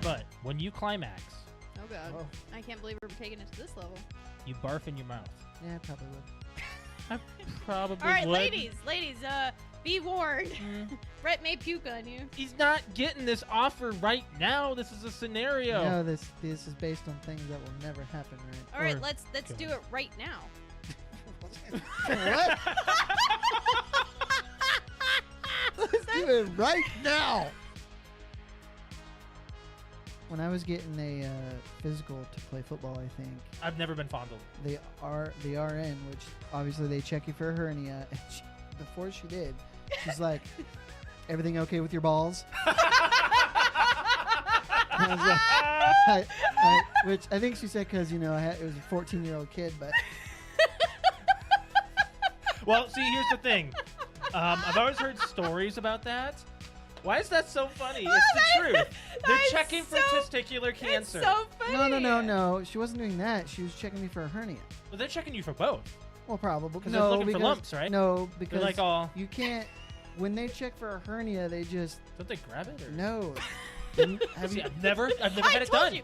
but when you climax, Oh god. Oh. I can't believe we're taking it to this level. you barf in your mouth. Yeah, I probably would. I probably All right, would. ladies, be warned. Brett may puke on you. He's not getting this offer right now. This is a scenario. No, this is based on things that will never happen, right? All right, Or- let's do it right now. What? Let's do it right now. When I was getting a physical to play football, I think I've never been fondled. the RN, which obviously they check you for a hernia. And before she did, she's like, "Everything okay with your balls?" And I was like, which I think she said because it was a 14-year-old kid, but Well, see, here's the thing. I've always heard stories about that. Why is that so funny? It's the truth. They're is checking for so- testicular cancer. It's so funny. no, she wasn't doing that. She was checking me for a hernia. Well, they're checking you for both. Well, probably. 'Cause they're looking for lumps, right? No, because They're like all. you can't. When they check for a hernia, they just Don't they grab it? Or? no. Have See, you? I've never I had it told done. you.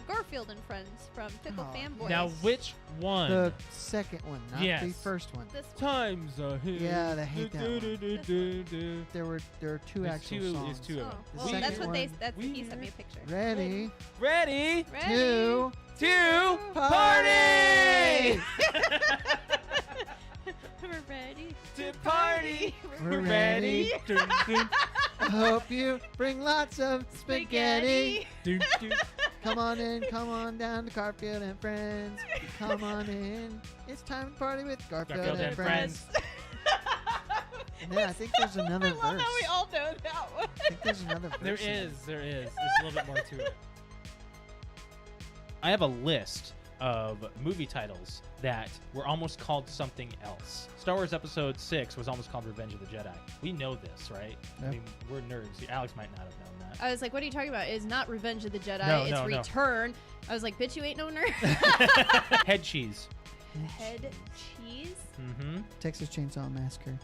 Garfield and Friends from Pickle Aw. Fanboys. Now, which one? The second one, not the Yes. first one. This one. Times ahead. Yeah, I hate that one. one. There were two There's actual two- songs. It's two of Oh, them. The well, second that's what one, he sent me a picture. Ready, Ready Ready. two, to party! We're ready to party. We're ready. Dun, dun, I hope you bring lots of spaghetti. dun, dun. Come on in, come on down to Garfield and Friends. Come on in. It's time to party with Garfield, Garfield and and Friends. And then I think there's another I love verse. how we all know that one. I think there's another verse. There in it. is. There's a little bit more to it. I have a list of movie titles that were almost called something else. Star Wars Episode 6 was almost called Revenge of the Jedi. We know this, right? Yep. I mean, we're nerds. Alex might not have known that. I was like, what are you talking about? It's not Revenge of the Jedi. No, it's no, no. Return. I was like, bitch, you ain't no nerd. Head cheese. Head cheese? Mm-hmm. Texas Chainsaw Massacre.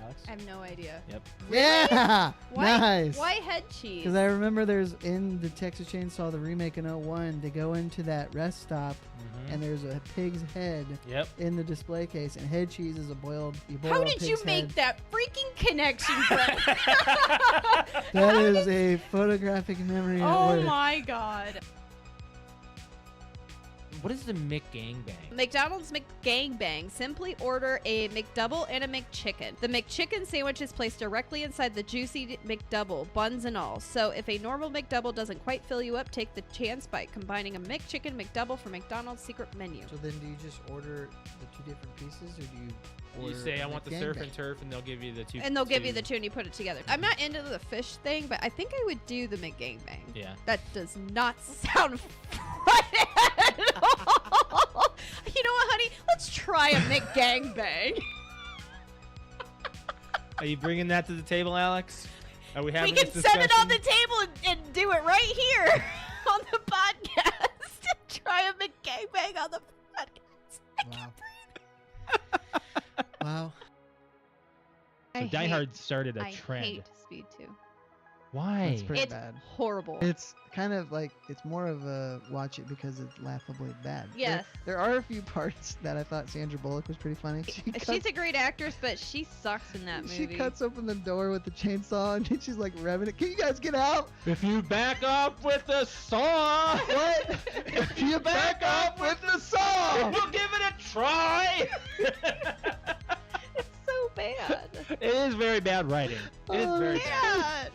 Alex? I have no idea. Yep. Yeah! Why, Nice! Why head cheese? Because I remember there's in the Texas Chainsaw, the remake in '01, they go into that rest stop Mm-hmm. and there's a pig's head Yep. in the display case, and head cheese is you boil How a did you pig's make head. that freaking connection, Brett? That is a photographic memory. at Oh work. my god. What is the McGangbang? McDonald's McGangbang. Simply order a McDouble and a McChicken. The McChicken sandwich is placed directly inside the juicy McDouble, buns and all. So if a normal McDouble doesn't quite fill you up, take the chance by combining a McChicken McDouble from McDonald's secret menu. So then do you just order the two different pieces, or do you You order say, I want the surf McGangbang? and turf, and they'll give you the two. And they'll give you the two and you put it together. I'm not into the fish thing, but I think I would do the McGangbang. Yeah. That does not sound right at all. You know what, honey? Let's try a McGangbang. Are you bringing that to the table, Alex? Are we We having can this set it on the discussion? table and do it right here on the podcast. Try a McGangbang on the podcast. Wow. Wow. So Die Hard started a I trend. hate Speed 2. Why? That's pretty It's bad. horrible. It's kind of like, it's more of a watch it because it's laughably bad. Yes. There are a few parts that I thought Sandra Bullock was pretty funny. She's a great actress, but she sucks in that movie. She cuts open the door with the chainsaw and she's like revving it. Can you guys get out? If you back up with the saw, What? if you back up with the saw, we'll give it a try. It's so bad. It is very bad writing. It is Oh, very bad. Bad.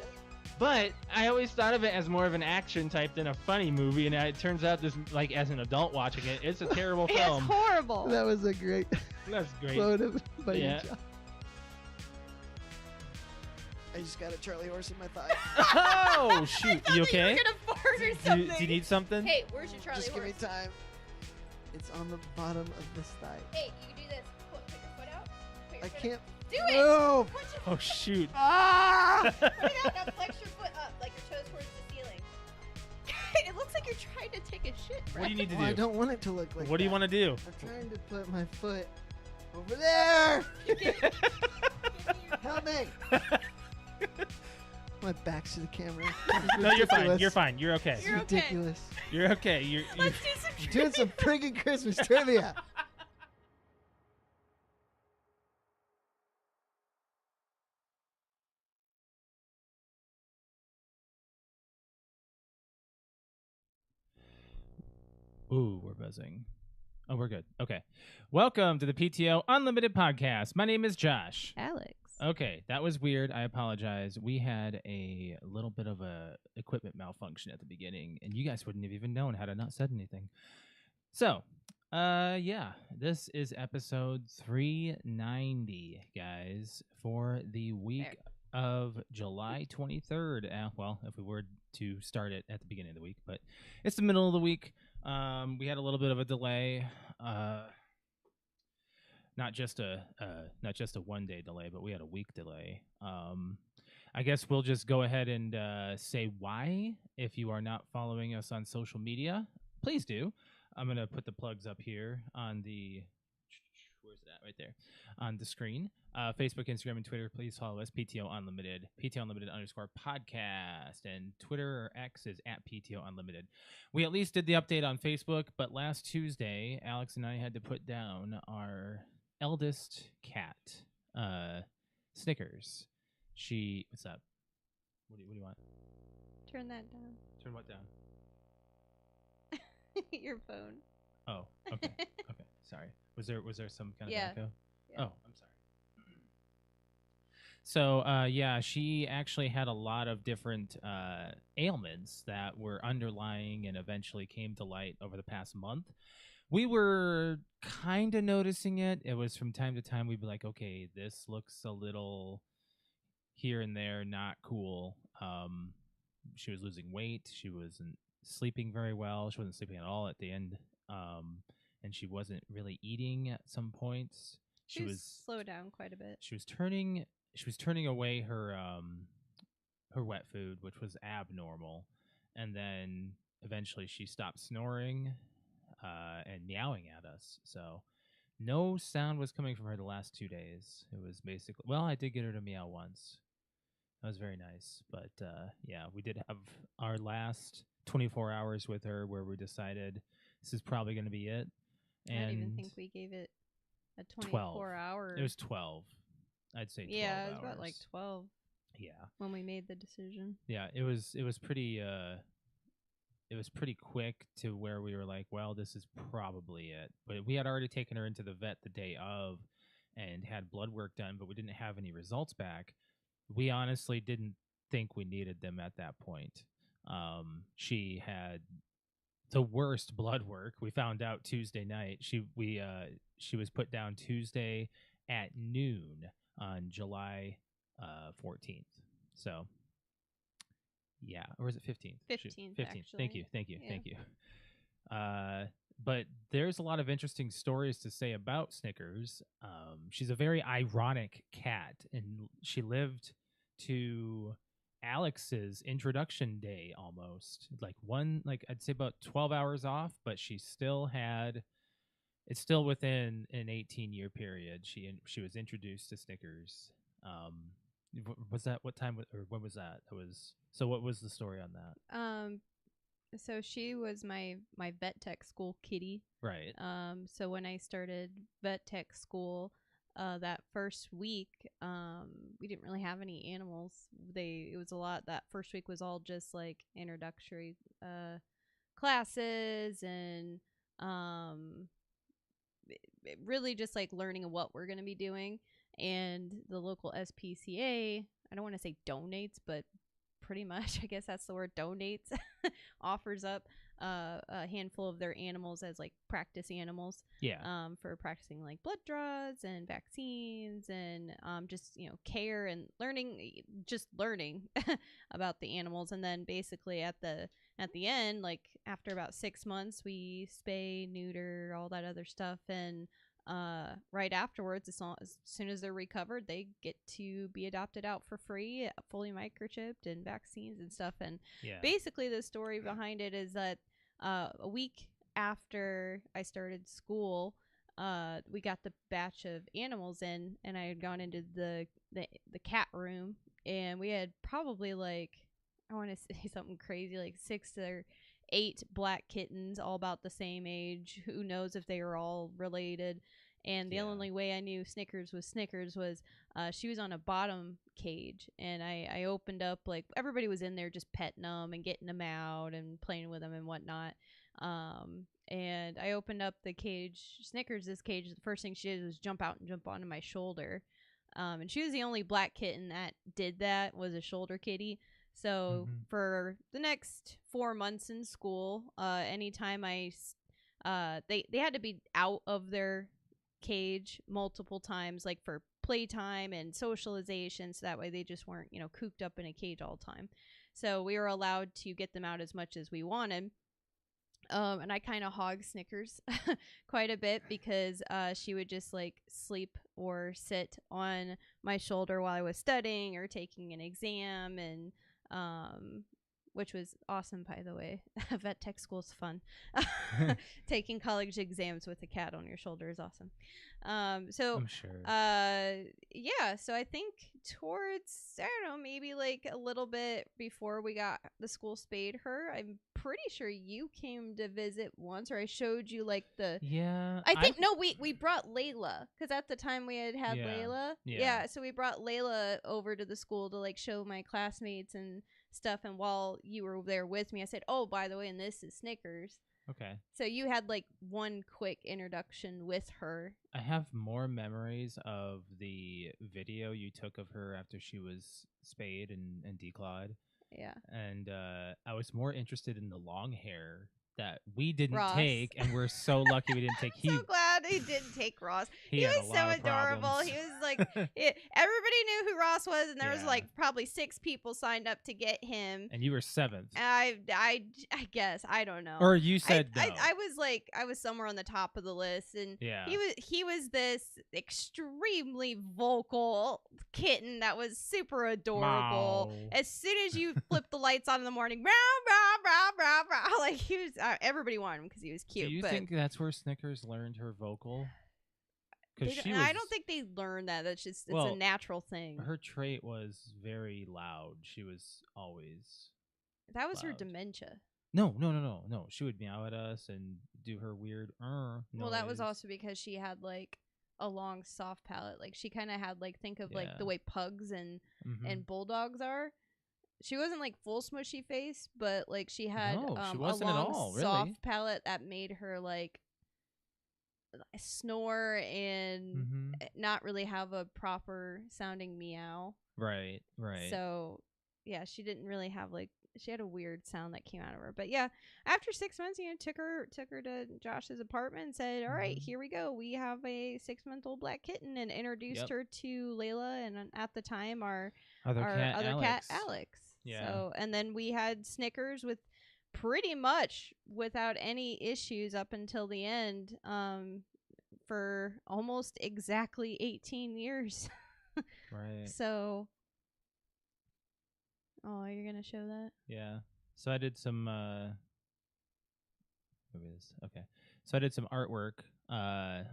But I always thought of it as more of an action type than a funny movie, and it turns out this, like, as an adult watching it, it's a terrible It's film. horrible. That was a great That's great. quote by Yeah. you, John. I just got a Charlie horse in my thigh. Oh shoot! You okay? You were gonna fart or Do something. you need something? Hey, where's your Charlie Just give me horse? time. It's on the bottom of this thigh. Hey, you can do this. Put your foot out. Put your I foot can't Do it. move. Put your Oh shoot! Ah! Put it out. Now flex your foot up, like your toes towards the ceiling. It looks like you're trying to take a shit. What do you need to Well, I do? don't want it to look like What do you that. want to do? I'm trying to put my foot over there. Help me. My back's to the camera. No, you're fine. Ridiculous. You're fine. You're okay. It's You're okay. ridiculous. You're okay. You're Let's do some You're doing some friggin' Christmas trivia. Ooh, we're buzzing. Oh, we're good. Okay. Welcome to the PTO Unlimited podcast. My name is Josh. Alex. Okay, that was weird. I apologize. We had a little bit of a equipment malfunction at the beginning, and you guys wouldn't have even known had I not said anything. So, yeah, this is episode 390, guys, for the week of July 23rd. Well, if we were to start it at the beginning of the week, but it's the middle of the week. We had a little bit of a delay. Not just a 1 day delay, but we had a week delay. I guess we'll just go ahead and say why. If you are not following us on social media, please do. I'm gonna put the plugs up here on the where's it at right there on the screen. Facebook, Instagram, and Twitter. Please follow us. PTO Unlimited, PTO Unlimited _podcast, and Twitter or X is at PTO Unlimited. We at least did the update on Facebook, but last Tuesday, Alex and I had to put down our eldest cat, Snickers. What's up? What do you want? Turn that down. Turn what down? Your phone. Oh, okay. Okay. Sorry. Was there some kind of echo? Yeah. Oh, I'm sorry. So, yeah, she actually had a lot of different ailments that were underlying and eventually came to light over the past month. We were kind of noticing it. It was from time to time we'd be like, okay, this looks a little here and there, not cool. She was losing weight. She wasn't sleeping very well. She wasn't sleeping at all at the end. And she wasn't really eating at some points. She was slowed down quite a bit. She was turning away her wet food, which was abnormal, and then eventually she stopped snoring and meowing at us. So no sound was coming from her the last 2 days. It was basically, well, I did get her to meow once. That was very nice. But yeah, we did have our last 24 hours with her where we decided this is probably going to be it. And I don't even think we gave it a 24-hour. It was 12. I'd say 12 Yeah, it was hours. about like 12. Yeah. When we made the decision. Yeah, it was pretty quick to where we were like, well, this is probably it. But we had already taken her into the vet the day of and had blood work done, but we didn't have any results back. We honestly didn't think we needed them at that point. She had the worst blood work. We found out Tuesday night. She was put down Tuesday at noon on July 14th. So yeah, or is it 15th? 15th. 15th. Actually. Thank you. Yeah. But there's a lot of interesting stories to say about Snickers. She's a very ironic cat, and she lived to Alex's introduction day almost. I'd say about 12 hours off, but it's still within an 18-year period. She was introduced to Snickers. Was that what time or when was that? So what was the story on that? So she was my vet tech school kitty. Right. So when I started vet tech school, that first week, we didn't really have any animals. It was a lot. That first week was all just like introductory classes and really just like learning what we're going to be doing. And the local SPCA, I don't want to say donates, but pretty much, I guess that's the word, donates, offers up a handful of their animals as like practice animals. Yeah. For practicing like blood draws and vaccines and just care and learning about the animals. And then basically at the end, like after about 6 months, we spay, neuter, all that other stuff, and right afterwards, as soon as they're recovered, they get to be adopted out for free, fully microchipped, and vaccines and stuff. And basically the story behind it is that a week after I started school, we got the batch of animals in, and I had gone into the cat room and we had probably like, I want to say something crazy, like 6 or 8 black kittens, all about the same age. Who knows if they were all related? And the only way I knew Snickers was she was on a bottom cage, and I opened up, like, everybody was in there just petting them and getting them out and playing with them and whatnot. And I opened up the cage, Snickers' cage. The first thing she did was jump out and jump onto my shoulder. And she was the only black kitten that did that, was a shoulder kitty. So for the next 4 months in school, anytime they had to be out of their cage multiple times, like for playtime and socialization, so that way they just weren't, cooped up in a cage all the time. So we were allowed to get them out as much as we wanted. And I kind of hogged Snickers quite a bit, because she would just like sleep or sit on my shoulder while I was studying or taking an exam, and which was awesome, by the way. Vet tech school's fun. Taking college exams with a cat on your shoulder is awesome. So I'm sure. Yeah, so I think towards, I don't know, maybe like a little bit before we got the school spayed her, I'm pretty sure you came to visit once, or I showed you like the, Yeah. I think no, we brought Layla, because at the time we had Layla. Yeah. So we brought Layla over to the school to like show my classmates and stuff. And while you were there with me, I said, oh, by the way, and this is Snickers. Okay. So you had like one quick introduction with her. I have more memories of the video you took of her after she was spayed and declawed. Yeah. And I was more interested in the long hair that we didn't Ross. take, and we're so lucky we didn't take. So glad he didn't take Ross. He was had a so lot of adorable. problems. He was like, everybody knew who Ross was, and there was like probably 6 people signed up to get him. And you were 7th. I guess, I don't know. Or you said no. I was somewhere on the top of the list, and he was this extremely vocal kitten that was super adorable. Mow. As soon as you flip the lights on in the morning, rah, rah, rah, rah, rah, like he was, everybody wanted him because he was cute. Do you think that's where Snickers learned her vocal? I don't think they learned that. That's just, it's a natural thing. Her trait was very loud. She was always That was loud. her dementia. No. She would meow at us and do her weird noise. Well, that was also because she had like a long, soft palate. Like she kind of had like, think of like the way pugs and bulldogs are. She wasn't like full smushy face, but like she had she wasn't a long, at all, really. soft palate that made her like snore and not really have a proper sounding meow. Right. So yeah, she didn't really have like, she had a weird sound that came out of her. But yeah, after 6 months, took her to Josh's apartment and said, all right, here we go. We have a 6-month-old black kitten, and introduced her to Layla, and at the time our other cat, Alex. Yeah. So, and then we had Snickers with pretty much without any issues up until the end, for almost exactly 18 years. Right. So, oh, you're gonna show that? Yeah. So I did some So I did some artwork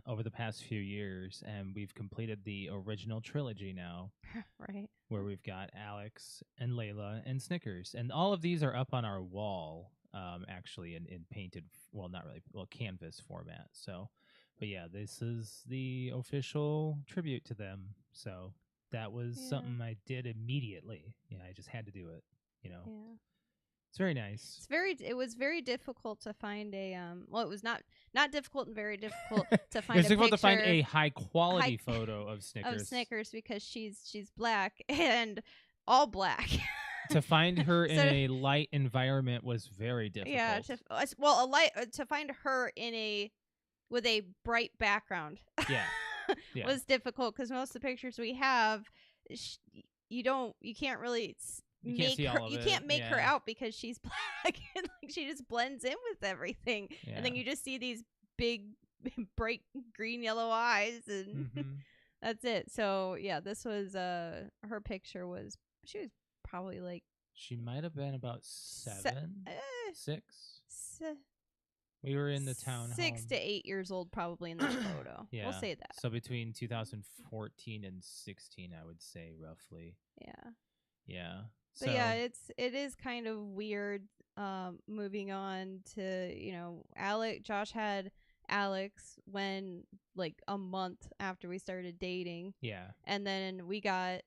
over the past few years, and we've completed the original trilogy now. Right. Where we've got Alex and Layla and Snickers. And all of these are up on our wall, actually in painted, not really, canvas format. So, but yeah, this is the official tribute to them. So that was something I did immediately. Yeah, I just had to do it, Yeah. It's very nice. It was very difficult to find a it was not difficult and very difficult to find It's difficult to find a high quality photo of Snickers. Because she's black and all black. To find her in a light environment was very difficult. Yeah, to find her with a bright background. Yeah. Was difficult, because most of the pictures we have, you can't really you can't make her out because she's black, and like she just blends in with everything. And then you just see these big bright green yellow eyes, and that's it. So yeah, this was her picture was, she was probably like, she might have been about 7, 6. We were in the townhome. 6 to 8 years old probably in this photo. Yeah, we'll say that. So between 2014 and 16, I would say roughly. Yeah. Yeah. But So yeah, it is kind of weird. Moving on to Josh had Alex when like a month after we started dating, yeah, and then we got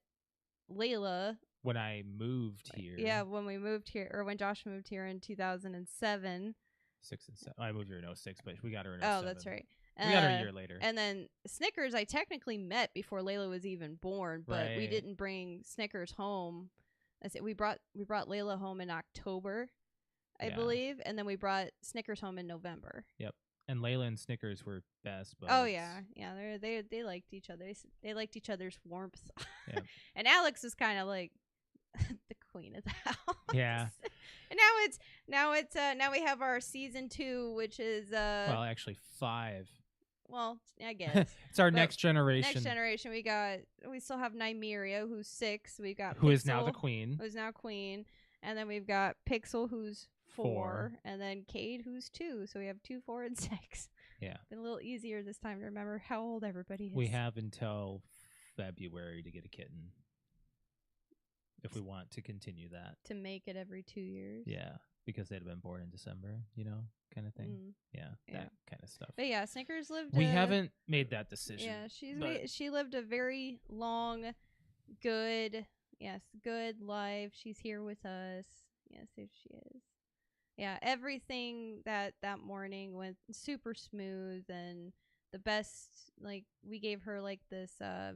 Layla. when I moved here, Yeah, when we moved here, or when Josh moved here in 2007. 6 and 7. I moved here in 06, but we got her in 07. Oh, that's right. We got her a year later. And then Snickers, I technically met before Layla was even born, but we Right. didn't bring Snickers home. I said we brought Layla home in October, I Yeah. believe, and then we brought Snickers home in November. And Layla and Snickers were best buds. Oh yeah, they liked each other. They liked each other's warmth. Yeah. And Alex was kind of like the queen of the house. Yeah. And now we have our season 2, which is Well, actually 5. well, I guess. It's our But next generation. Next generation, we still have Nymeria, who's 6. We've got who Pixel, is now the queen. who's now queen, and then we've got Pixel, who's 4, and then Cade, who's 2. So we have 2, 4, and 6. Yeah. Been a little easier this time to remember how old everybody is. We have until February to get a kitten. If we want to continue that. to make it every 2 years. Yeah. Because they'd have been born in December, kind of thing. Mm. Yeah. Yeah. That kind of stuff. But yeah, Snickers lived. We haven't made that decision. Yeah, she lived a very long, good life. She's here with us. Yes, there she is. Yeah, everything that morning went super smooth, and the best. Like, we gave her like this a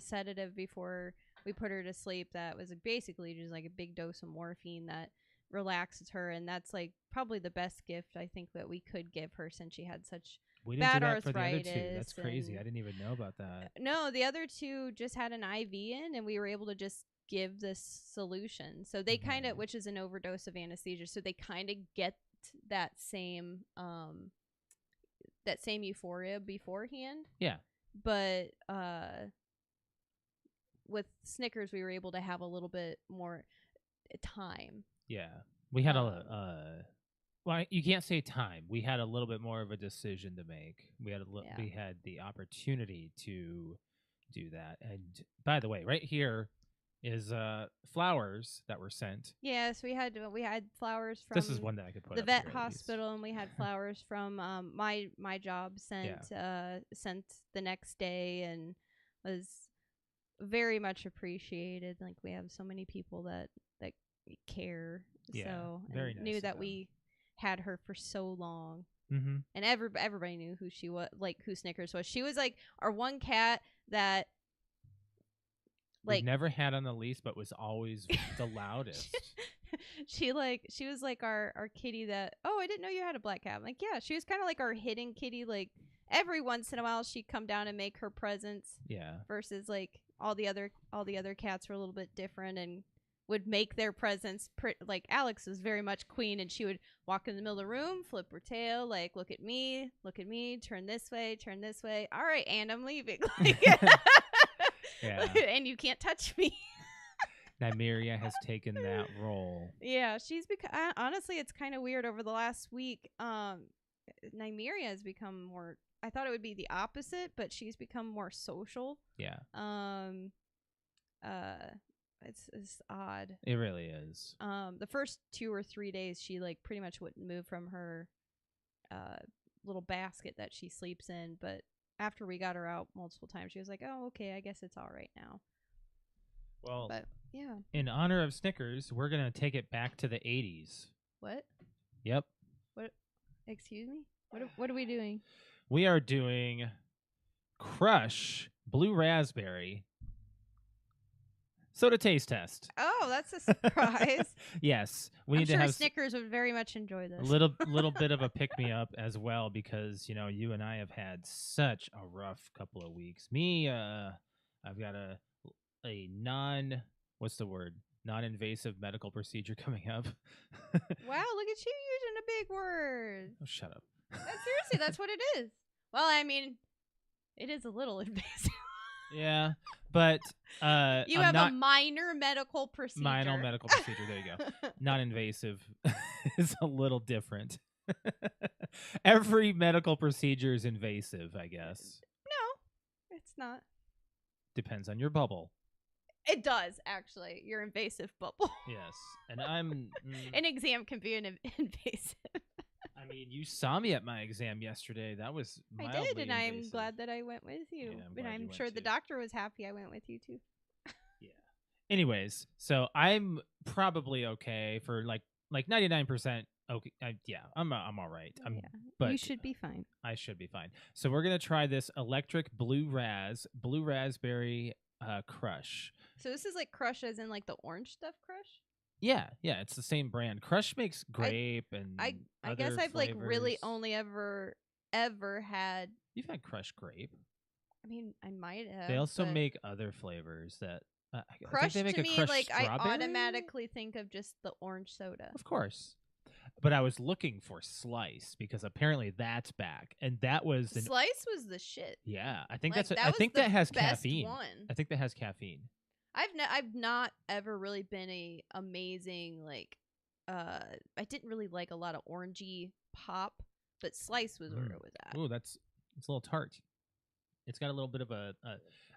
sedative before we put her to sleep. That was basically just like a big dose of morphine that relaxes her, and that's like probably the best gift I think that we could give her, since she had such We didn't bad do that for the other two. arthritis. That's crazy. and- I didn't even know about that. No, the other 2 just had an IV in, and we were able to just give this solution. So they kind of, Mhm. which is an overdose of anesthesia, so they kind of get that same euphoria beforehand. Yeah. But with Snickers, we were able to have a little bit more time. Yeah. We had well, you can't say time. We had a little bit more of a decision to make. We had Yeah. we had the opportunity to do that. And by the way, right here is flowers that were sent. Yes, we had flowers from This is one that I could put the up vet here at least. hospital, and we had flowers from my job sent the next day, and was very much appreciated. Like, we have so many people that care. Yeah, So very and nice knew of that them. we had her for so long. Mm-hmm. And everybody knew who she was, like who Snickers was. She was like our one cat that We've never had on the lease, but was always the loudest. she was like our kitty that, oh, I didn't know you had a black cat. I'm like, yeah, she was kind of like our hidden kitty. Like, every once in a while she'd come down and make her presence. Yeah. Versus like all the other cats were a little bit different and would make their presence like Alex was very much queen, and she would walk in the middle of the room, flip her tail, like, look at me, turn this way, all right, and I'm leaving. Yeah. And you can't touch me. Nymeria has taken that role. Yeah, she's become, honestly, it's kind of weird. Over the last week, Nymeria has become more, I thought it would be the opposite, but she's become more social. Yeah. It's odd. It really is. The first 2 or 3 days, she like pretty much wouldn't move from her little basket that she sleeps in, but after we got her out multiple times, she was like, oh, okay, I guess it's all right now. Well, But yeah. in honor of Snickers, we're going to take it back to the 80s. What? Yep. Excuse me? What are we doing? We are doing Crush Blue Raspberry Soda Taste Test. Oh, that's a surprise. Yes. I'm need sure to have Snickers would very much enjoy this. a little bit of a pick-me-up as well, because, you and I have had such a rough couple of weeks. Me, I've got a non-invasive medical procedure coming up. Wow, look at you using a big word. Oh, shut up. Seriously, that's what it is. Well, I mean, it is a little invasive. Yeah, but You have a minor medical procedure. Minor medical procedure. There you go. Non-invasive is a little different. Every medical procedure is invasive, I guess. No, it's not. Depends on your bubble. It does, actually. Your invasive bubble. Yes, and I'm. An exam can be invasive. I mean, you saw me at my exam yesterday. That was I mildly did, and I'm invasive. glad that I went with you. Yeah, I'm and glad you I'm went sure the too. doctor was happy I went with you too. Yeah. Anyways, so I'm probably okay for like 99%. Okay, yeah, I'm all right. But you should be fine. I should be fine. So we're gonna try this electric blue raspberry crush. So this is like Crush, as in like the orange stuff Crush. Yeah, it's the same brand. Crush makes grape and I other guess I've like really flavors. only ever had. You've had Crush grape. I mean, I might have. They also but make other flavors that. I Crush think they make to a me, Crush like strawberry? I automatically think of just the orange soda. Of course. But I was looking for Slice because apparently that's back, and that was Slice was the shit. Yeah, I think Like, that's. that I was think the that has best caffeine. one. I think that has caffeine. I've not ever really been a amazing like. I didn't really like a lot of orangey pop, but Slice was where it was at. Ooh, it's a little tart. It's got a little bit of a.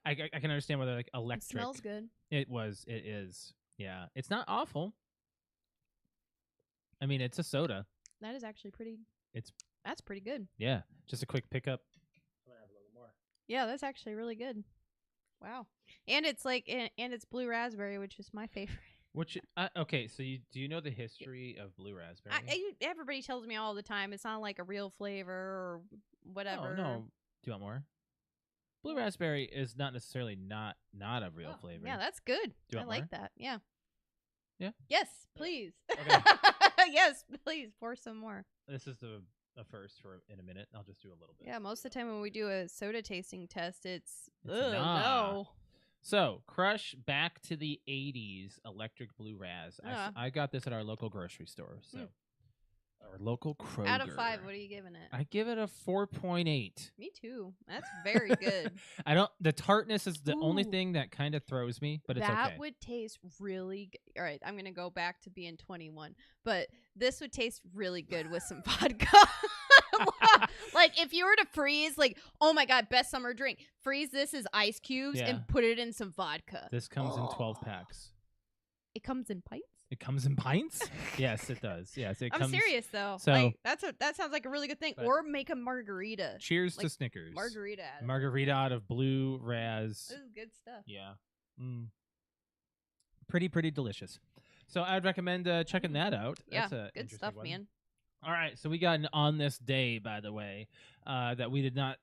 I can understand whether like electric. It smells good. It is. Yeah, it's not awful. I mean, it's a soda. That is actually pretty. It's That's pretty good. Yeah, just a quick pickup. I'm gonna have a little more. Yeah, that's actually really good. Wow, and it's like and it's blue raspberry, which is my favorite. Which okay, so do you know the history of blue raspberry? Everybody tells me all the time it's not like a real flavor or whatever. Oh, no. Do you want more? Blue raspberry is not necessarily not a real flavor. Yeah, that's good. Do you want like more? that. Yeah. Yeah? Yes, please. Okay. Yes, please pour some more. This is the first for in a minute. I'll just do a little bit. Yeah, most of the time when we do a soda tasting test, it's no. So, Crush back to the 80s electric blue raz. I got this at our local grocery store. So, our local Kroger. Out of 5, what are you giving it? I give it a 4.8. Me too. That's very good. The tartness is the only thing that kind of throws me, but it's okay. That would taste really good. All right, I'm going to go back to being 21, but this would taste really good with some vodka. Like if you were to freeze, like, oh my God, best summer drink. Freeze this as ice cubes and put it in some vodka. This comes in 12 packs. It comes in pints? It comes in pints? Yes, it does. Yes, it I'm comes. serious though. So like, that sounds like a really good thing. Or make a margarita. Cheers to Snickers. Margarita out of blue raz. This is good stuff. Yeah. Pretty delicious. So I'd recommend checking that out. Yeah, That's a good stuff, one. man. All right, so we got an on this day, by the way, that we did not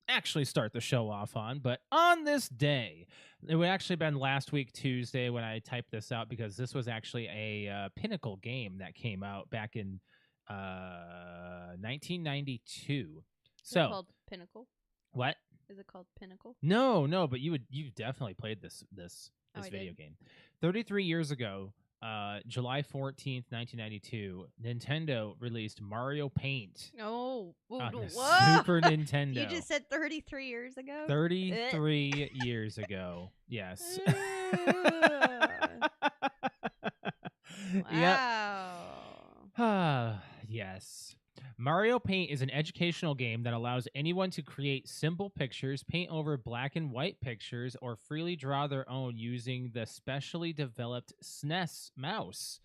actually start the show off on, but on this day, it would actually been last week Tuesday when I typed this out because this was actually a Pinnacle game that came out back in 1992. Is it called Pinnacle? What? Is it called Pinnacle? No, but you've definitely played this I video did. game. 33 years ago. July 14th, 1992, Nintendo released Mario Paint. Oh, on the whoa. Super Nintendo. You just said 33 years ago? 33 years ago. Yes. Wow. Yes. Mario Paint is an educational game that allows anyone to create simple pictures, paint over black and white pictures, or freely draw their own using the specially developed SNES mouse.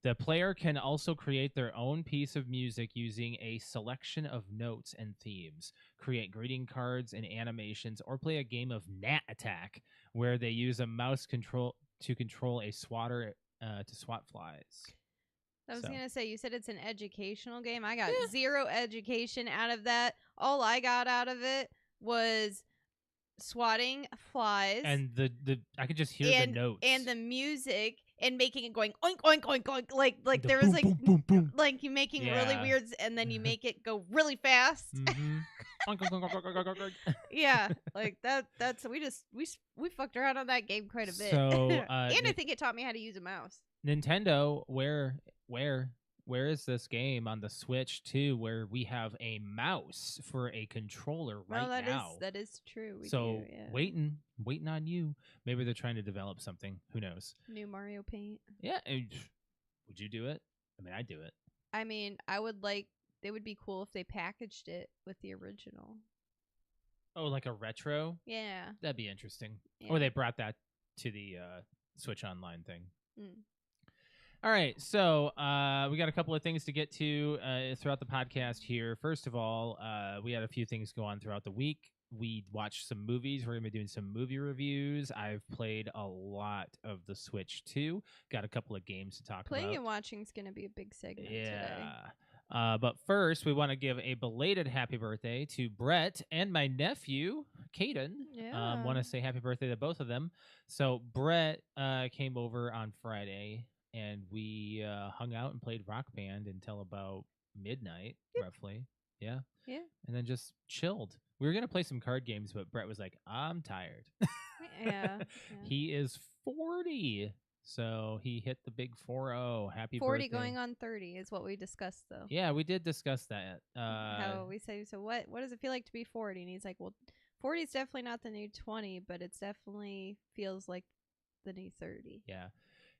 The player can also create their own piece of music using a selection of notes and themes, create greeting cards and animations, or play a game of Gnat Attack, where they use a mouse to control a swatter to swat flies. I was going to say, you said it's an educational game. I got zero education out of that. All I got out of it was swatting flies. And the I could just hear the notes. And the music and making it going oink, oink, oink, oink. Like the there was boom, like, boom, boom, boom. Like you making really weird, and then you make it go really fast. Yeah, like that's, we fucked around on that game quite a bit. So, and I think it taught me how to use a mouse. Nintendo, where is this game on the Switch too, where we have a mouse for a controller now? That is true. Waiting on you. Maybe they're trying to develop something. Who knows? New Mario Paint. Yeah. Would you do it? I mean, I'd do it. I mean, I would like. It would be cool if they packaged it with the original. Oh, like a retro? Yeah. That'd be interesting. Yeah. Or they brought that to the Switch Online thing. Mm. All right, so we got a couple of things to get to throughout the podcast here. First of all, we had a few things go on throughout the week. We watched some movies. We're going to be doing some movie reviews. I've played a lot of the Switch 2. Got a couple of games to talk Playing about. and watching is going to be a big segment today. But first, we want to give a belated happy birthday to Brett and my nephew, Caden. Yeah. Want to say happy birthday to both of them. So Brett came over on Friday, and we hung out and played Rock Band until about midnight, roughly. Yeah. Yeah. And then just chilled. We were going to play some card games, but Brett was like, I'm tired. Yeah. He is 40. So he hit the big 4-0. Happy 40 birthday. going on 30 is what we discussed, though. Yeah, we did discuss that. How we say, so what does it feel like to be 40? And he's like, well, 40 is definitely not the new 20, but it's definitely feels like the new 30. Yeah.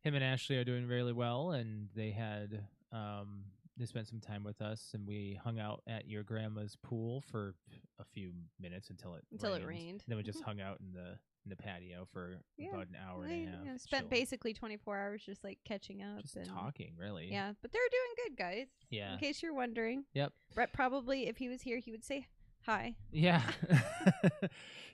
Him and Ashley are doing really well, and they had they spent some time with us, and we hung out at your grandma's pool for a few minutes until it rained. Then we just hung out in the patio for about an hour and a half. Spent basically 24 hours just like catching up. Just and talking, really. Yeah, but they're doing good, guys. Yeah. In case you're wondering. Yep. Brett probably, if he was here, he would say hi. Yeah.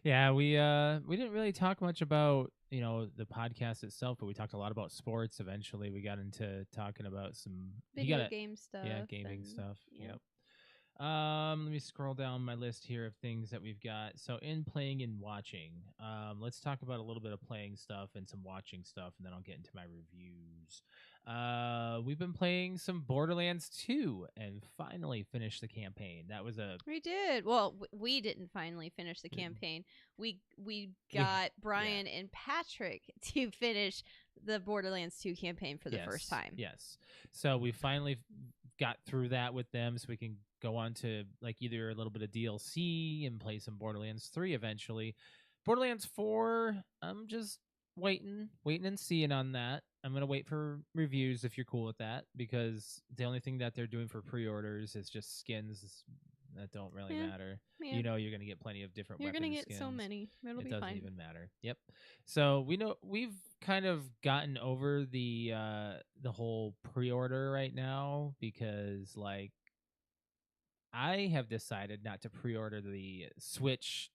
Yeah, we didn't really talk much about, the podcast itself, but we talked a lot about sports. Eventually we got into talking about some video game stuff. Yeah, gaming stuff. Yeah. Yep. Let me scroll down my list here of things that we've got. So in playing and watching, let's talk about a little bit of playing stuff and some watching stuff, and then I'll get into my reviews. We've been playing some Borderlands 2 and finally finished the campaign. That was We did. Well, we didn't finally finish the campaign. We got Brian and Patrick to finish the Borderlands 2 campaign for the first time. Yes. So we finally got through that with them, so we can go on to like either a little bit of DLC and play some Borderlands 3 eventually. Borderlands 4, I'm just waiting and seeing on that. I'm going to wait for reviews if you're cool with that, because the only thing that they're doing for pre-orders is just skins that don't really matter. Yeah. You're going to get plenty of different You're weapon going to get skins. so many. It'll be fine. It doesn't even matter. Yep. So we've kind of gotten over the whole pre-order right now, because like I have decided not to pre-order the Switch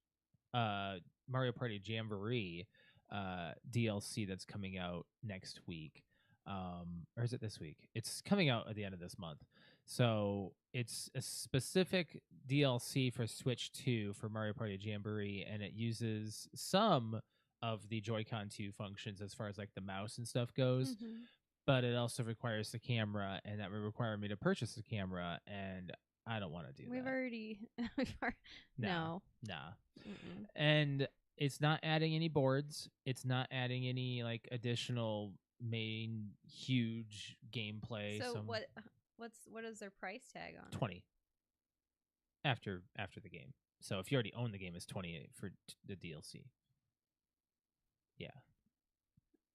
Mario Party Jamboree DLC that's coming out next week. Or is it this week? It's coming out at the end of this month. So it's a specific DLC for Switch 2 for Mario Party Jamboree, and it uses some of the Joy-Con 2 functions as far as like the mouse and stuff goes. Mm-hmm. But it also requires the camera, and that would require me to purchase the camera, and I don't want to do that. We've already no. Nah. Mm-mm. And it's not adding any boards. It's not adding any like additional main huge gameplay. So what is their price tag on? 20 after the game. So if you already own the game, it's 28 for the DLC. Yeah.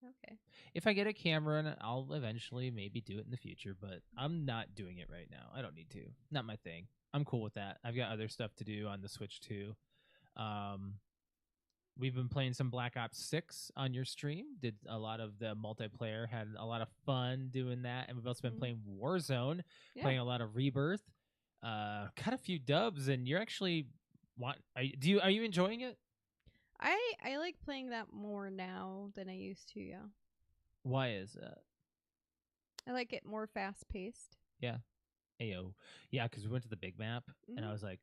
Okay. If I get a camera, I'll eventually maybe do it in the future, but I'm not doing it right now. I don't need to. Not my thing. I'm cool with that. I've got other stuff to do on the Switch too. We've been playing some Black Ops 6 on your stream. Did a lot of the multiplayer. Had a lot of fun doing that. And we've also been playing Warzone, playing a lot of Rebirth. Got a few dubs, and you're actually are you enjoying it? I like playing that more now than I used to, yeah. Why is that? I like it more fast-paced. Yeah. Ayo. Yeah, because we went to the big map, and I was like,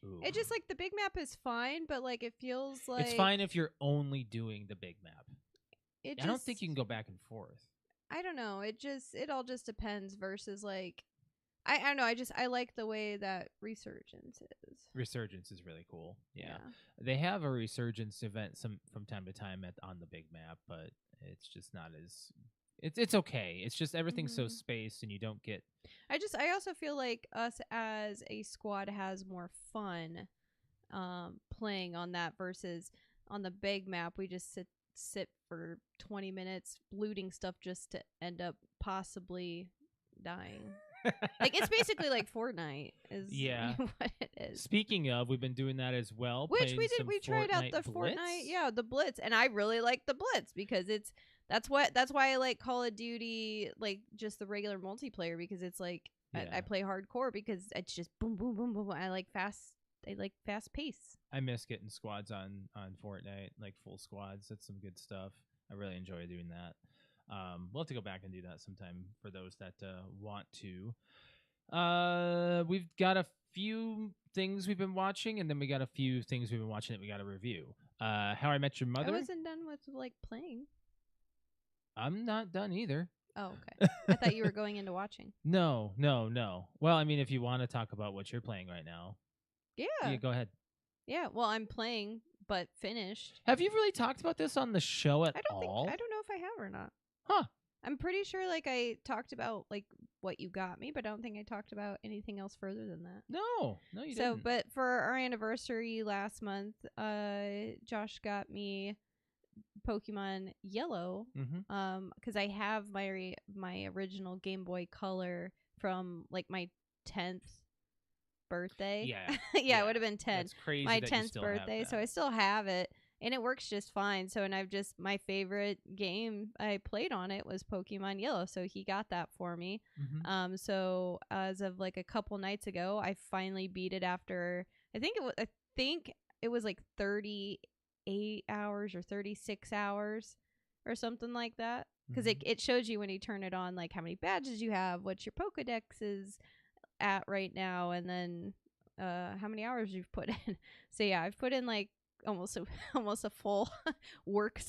ooh. It just, like, the big map is fine, but, like, it feels like... It's fine if you're only doing the big map. I don't think you can go back and forth. I don't know. It all just depends versus, like... I don't know. I like the way that Resurgence is. Resurgence is really cool. Yeah. They have a Resurgence event from time to time on the big map, but it's just not as... It's okay. It's just everything's so spaced, and you don't get... I also feel like us as a squad has more fun playing on that versus on the big map. We just sit for 20 minutes looting stuff just to end up possibly dying. Like it's basically like Fortnite is Yeah. what it is. Speaking of, we've been doing that as well. Which playing we did. some We tried out the Blitz. Fortnite, the Blitz, and I really like the Blitz because that's why I like Call of Duty, like just the regular multiplayer, because it's like I play hardcore because it's just boom boom boom boom. I like fast pace. I miss getting squads on Fortnite, like full squads. That's some good stuff. I really enjoy doing that. We'll have to go back and do that sometime for those that want to. We've got a few things we've been watching, and then we got a few things we've been watching that we got to review. How I Met Your Mother. I wasn't done with like playing. I'm not done either. Oh, okay. I thought you were going into watching. No. Well, I mean, if you want to talk about what you're playing right now, yeah, go ahead. Yeah, well, I'm playing, but finished. Have you really talked about this on the show at all? I don't know if I have or not. Huh. I'm pretty sure like I talked about like what you got me, but I don't think I talked about anything else further than that. No, you didn't. But for our anniversary last month, Josh got me Pokemon Yellow, because I have my original Game Boy Color from like my 10th birthday. Yeah. Yeah, it would have been 10. That's crazy. My that 10th birthday, so I still have it. And it works just fine. So, and my favorite game I played on it was Pokemon Yellow. So he got that for me. So as of like a couple nights ago, I finally beat it after, I think it was like 38 hours or 36 hours or something like that. Because it shows you when you turn it on, like how many badges you have, what your Pokedex is at right now, and then how many hours you've put in. So yeah, I've put in like almost a full work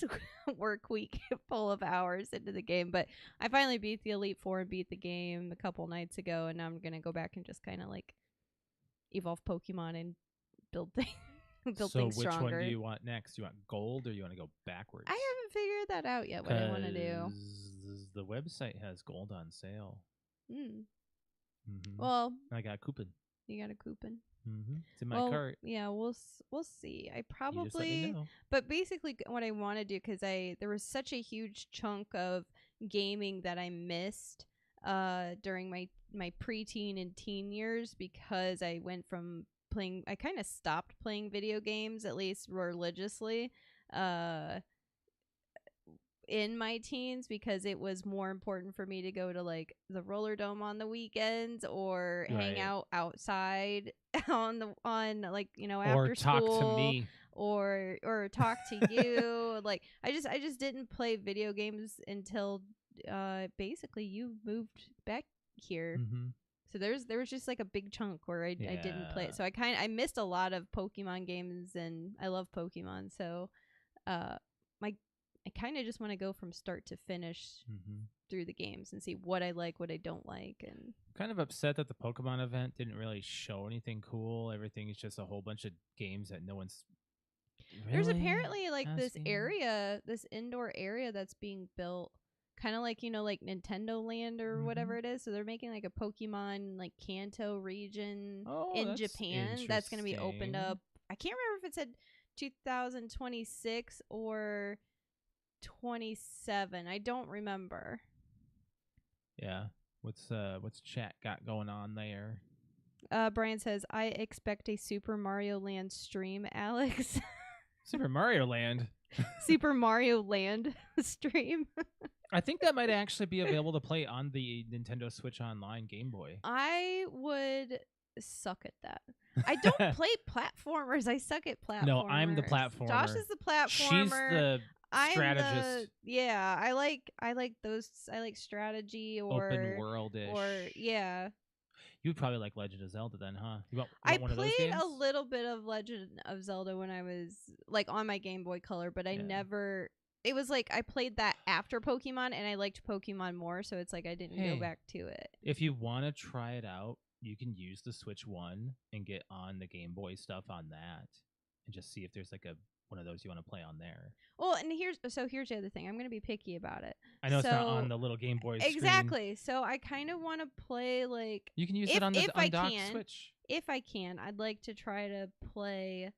week full of hours into the game. But I finally beat the Elite Four and beat the game a couple nights ago, and now I'm gonna go back and just kind of like evolve Pokemon and build things things stronger. So which one do you want next? Do you want gold or you want to go backwards? I haven't figured that out yet, what I want to do. The website has gold on sale. Well, I got a coupon. You got a coupon? It's in my cart. Yeah, we'll see. I probably, you just let me know. But basically what I want to do, because there was such a huge chunk of gaming that I missed during my preteen and teen years, because I went from playing, I kind of stopped playing video games, at least religiously, in my teens, because it was more important for me to go to like the roller dome on the weekends or hang out outside on like, after or talk school, to me, or talk to you. Like I just didn't play video games until basically you moved back here. So there was just like a big chunk where I didn't play it. So I missed a lot of Pokemon games, and I love Pokemon. So I kind of just want to go from start to finish through the games and see what I like, what I don't like. And I'm kind of upset that the Pokemon event didn't really show anything cool. Everything is just a whole bunch of games that no one's really There's apparently like asking. this indoor area that's being built, kind of like, like Nintendo Land or whatever it is. So they're making like a Pokemon like Kanto region in Japan that's going to be opened up. I can't remember if it said 2026 or 27. I don't remember. Yeah. What's chat got going on there? Brian says, I expect a Super Mario Land stream, Alex. Super Mario Land? Super Mario Land stream. I think that might actually be available to play on the Nintendo Switch Online Game Boy. I would suck at that. I don't play platformers. I suck at platformers. No, I'm the platformer. Josh is the platformer. She's the strategist. I like those. I like strategy or open world-ish. Or yeah. You'd probably like Legend of Zelda then, huh? You want I one of those played games? a little bit of Legend of Zelda when I was like on my Game Boy Color, but I never. It was like I played that after Pokemon, and I liked Pokemon more, so it's like I didn't go back to it. If you want to try it out, you can use the Switch One and get on the Game Boy stuff on that, and just see if there's like one of those you want to play on there. Well, and here's the other thing. I'm going to be picky about it. I know it's not on the little Game Boy screen. Exactly. So I kind of want to play like... You can use it on the undocked Switch. If I can, I'd like to try to play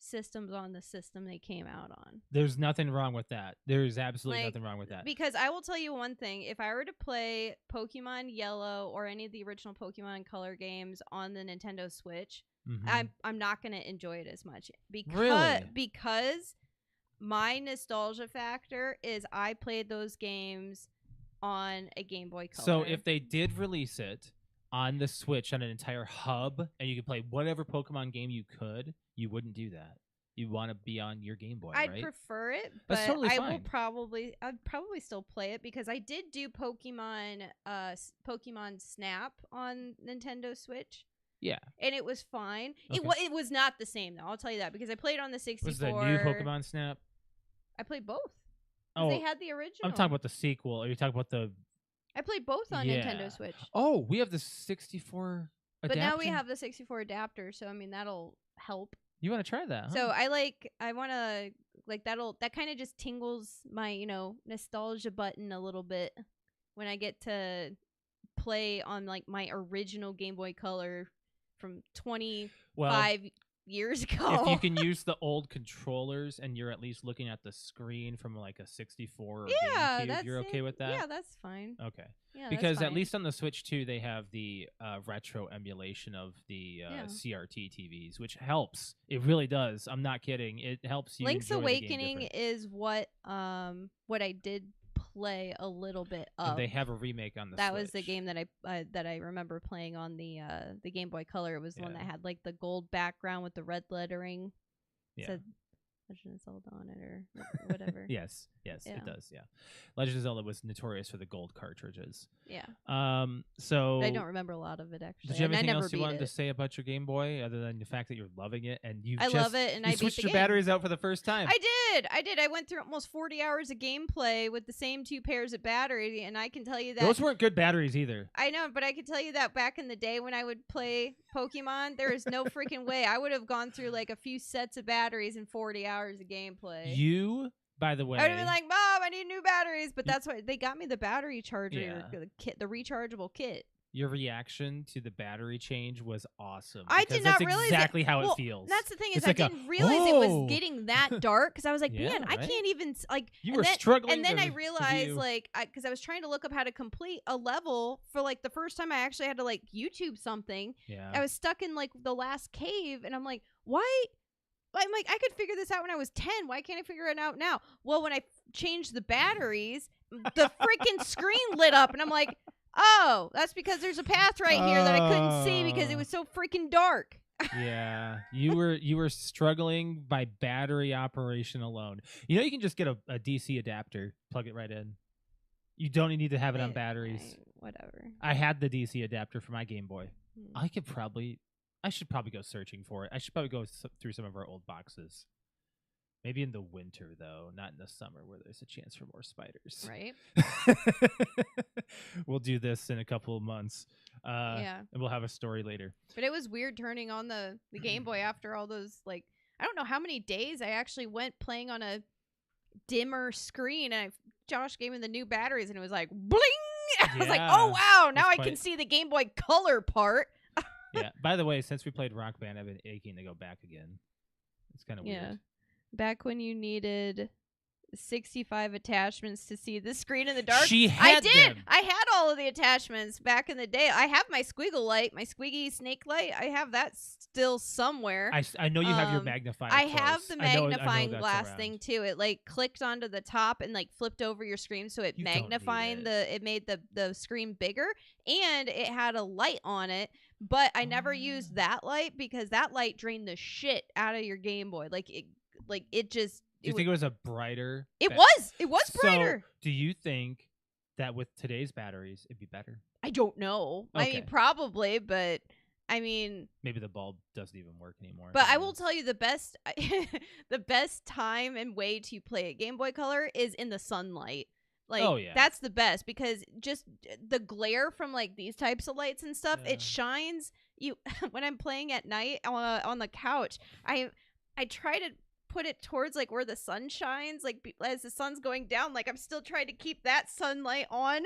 systems on the system they came out on. There's nothing wrong with that. There's absolutely Like, nothing wrong with that. Because I will tell you one thing. If I were to play Pokemon Yellow or any of the original Pokemon Color games on the Nintendo Switch, Mhm. I'm not going to enjoy it as much. Really? Because my nostalgia factor is I played those games on a Game Boy Color. So if they did release it on the Switch on an entire hub and you could play whatever Pokemon game you could, you wouldn't do that. You want to be on your Game Boy, I'd right? prefer it, but That's totally I'd fine. probably still play it because I did do Pokemon Snap on Nintendo Switch. Yeah. And it was fine. Okay. It was not the same though. I'll tell you that because I played on the 64. Was the new Pokemon Snap? I played both. Oh, They had the original. I'm talking about the sequel. Are you talking about the... I played both on Yeah. Nintendo Switch. Oh, we have the 64 But now we adaptation? have the 64 adapter, so I mean that'll help. You want to try that, huh? So I want to that kind of just tingles my, nostalgia button a little bit when I get to play on like my original Game Boy Color from 25 years ago. If you can use the old controllers and you're at least looking at the screen from like a 64 or GameCube, you're okay with that? Yeah, that's fine. Okay. Yeah, Because that's at fine. least on the Switch 2, they have the retro emulation of the CRT TVs, which helps. It really does. I'm not kidding. It helps you. Link's enjoy the game Awakening different. is what I did play a little bit of. And they have a remake on the That Switch. was the game that I remember playing on the Game Boy Color. It was the one that Yeah. had like the gold background with the red lettering. Yeah. Said Legend of Zelda on it or whatever. Yes, it Yeah. does. Yeah, Legend of Zelda was notorious for the gold cartridges. Yeah. So But I don't remember a lot of it actually. did you have and I anything never else you beat wanted to it. say about your Game Boy, other than the fact that you're loving it and you I love it, and I you beat switched the your game. batteries out for the first time? I did. I went through almost 40 hours of gameplay with the same 2 pairs of battery, and I can tell you that Those weren't good batteries either. I know, but I can tell you that back in the day when I would play Pokemon, there is no freaking way I would have gone through like a few sets of batteries in 40 hours of gameplay. You, by the way, I would have been like, Mom, I need new batteries. But that's why they got me the battery charger, Yeah. the kit, the rechargeable kit. your reaction to the battery change was awesome. I because did not that's realize exactly how well, it feels. That's the thing is It's I like a, didn't realize it was "Oh." getting that dark because I was like, Yeah, man, I right? can't even like. You and were then, struggling. And then I to realized view. like because I was trying to look up how to complete a level for like the first time I actually had to like YouTube something. Yeah. I was stuck in like the last cave, and I'm like, why? I'm like, I could figure this out when I was 10. Why can't I figure it out now? Well, when I changed the batteries, the freaking screen lit up, and I'm like, oh, that's because there's a path right here that I couldn't see because it was so freaking dark. Yeah, you were struggling by battery operation alone. You know, you can just get a DC adapter, plug it right in. You don't need to have it on batteries. Whatever. I had the DC adapter for my Game Boy. Hmm. I should probably go searching for it. I should probably go through some of our old boxes. Maybe in the winter, though, not in the summer where there's a chance for more spiders. Right? We'll do this in a couple of months. Yeah. And we'll have a story later. But it was weird turning on the Game Boy after all those, like, I don't know how many days I actually went playing on a dimmer screen, and Josh gave me the new batteries, and it was like, bling! I was like, oh, wow, now I can see the Game Boy Color part. Yeah. By the way, since we played Rock Band, I've been aching to go back again. It's kind of weird. Back when you needed 65 attachments to see the screen in the dark. She had I did. them. I had all of the attachments back in the day. I have my squiggle light, my squiggy snake light. I have that still somewhere. I know you have your magnifying I close. have the I know magnifying that's glass around. thing too. It like clicked onto the top and like flipped over your screen, so it You don't need magnified it. it made the screen bigger, and it had a light on it. But I never used that light because that light drained the shit out of your Game Boy. It just. Do you think it was a brighter? It was brighter. So, do you think that with today's batteries, it'd be better? I don't know. I mean, Okay. probably, but I mean, Maybe the bulb doesn't even work anymore. but I will tell you the best, the best time and way to play a Game Boy Color is in the sunlight. Like, Oh, yeah. that's the best because just the glare from like these types of lights and stuff, Yeah. it shines you when I'm playing at night on the couch. I try to put it towards like where the sun shines, like as the sun's going down, like I'm still trying to keep that sunlight on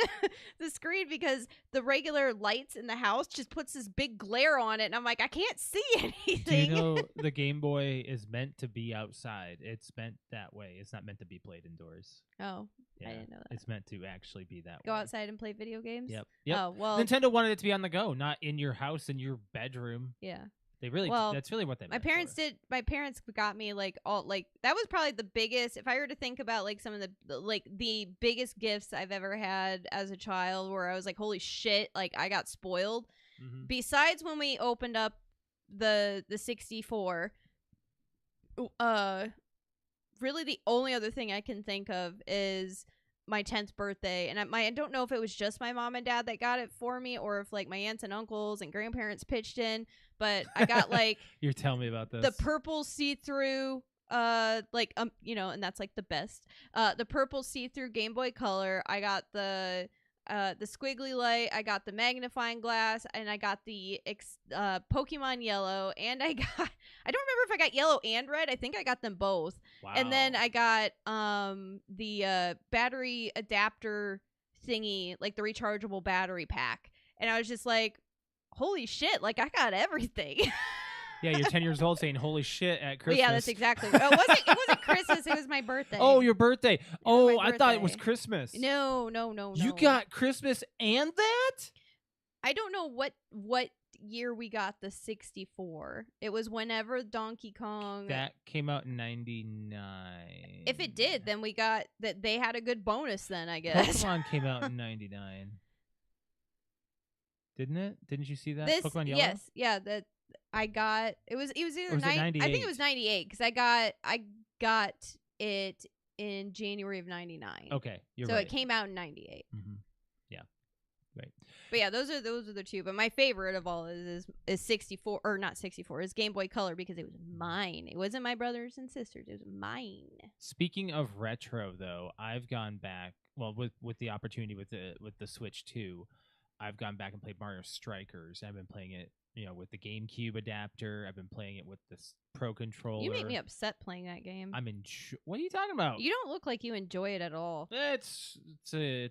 the screen because the regular lights in the house just puts this big glare on it, and I'm like, I can't see anything. Do you know the Game Boy is meant to be outside? It's meant that way. It's not meant to be played indoors. Oh, Yeah, I didn't know that. it's meant to actually be that Go way. outside and play video games? Yep. Oh, well. Nintendo wanted it to be on the go, not in your house, in your bedroom. Yeah. They really, Well, that's really what they My meant parents for. did. My parents got me like all like that was probably the biggest. If I were to think about like some of the biggest gifts I've ever had as a child, where I was like, holy shit, like I got spoiled. Mm-hmm. Besides when we opened up the 64, really the only other thing I can think of is my 10th birthday, and I don't know if it was just my mom and dad that got it for me or if like my aunts and uncles and grandparents pitched in, but I got like You're telling me about this. the purple see-through and that's like the best, the purple see-through Game Boy Color. I got the squiggly light, I got the magnifying glass, and I got the Pokemon Yellow, and I don't remember if I got yellow and red. I think I got them both. Wow. And then I got the battery adapter thingy, like the rechargeable battery pack. And I was just like, holy shit, like I got everything. Yeah, you're 10 years old saying "holy shit" at Christmas. Well, yeah, that's exactly. It wasn't Christmas. It was my birthday. Oh, your birthday. Oh, my I thought it was birthday. Christmas. No. You got Christmas and that? I don't know what year we got the 64. It was whenever Donkey Kong. That came out in 99. If it did, then we got that. They had a good bonus then, I guess. Pokemon came out in 99. Didn't it? Didn't you see that? This, Pokemon Yellow? yes, yeah. That I got. It was either Or was it 90. I think 98? it was 98 because I got it in January of 99. Okay, you're so right. it came out in 98. Mm-hmm. Yeah, right. But yeah, those are the two. But my favorite of all is 64, or not 64, is Game Boy Color because it was mine. It wasn't my brothers and sisters. It was mine. Speaking of retro, though, I've gone back. Well, with the opportunity with the Switch 2, I've gone back and played Mario Strikers. I've been playing it, with the GameCube adapter. I've been playing it with this Pro controller. You make me upset playing that game. What are you talking about? You don't look like you enjoy it at all. It's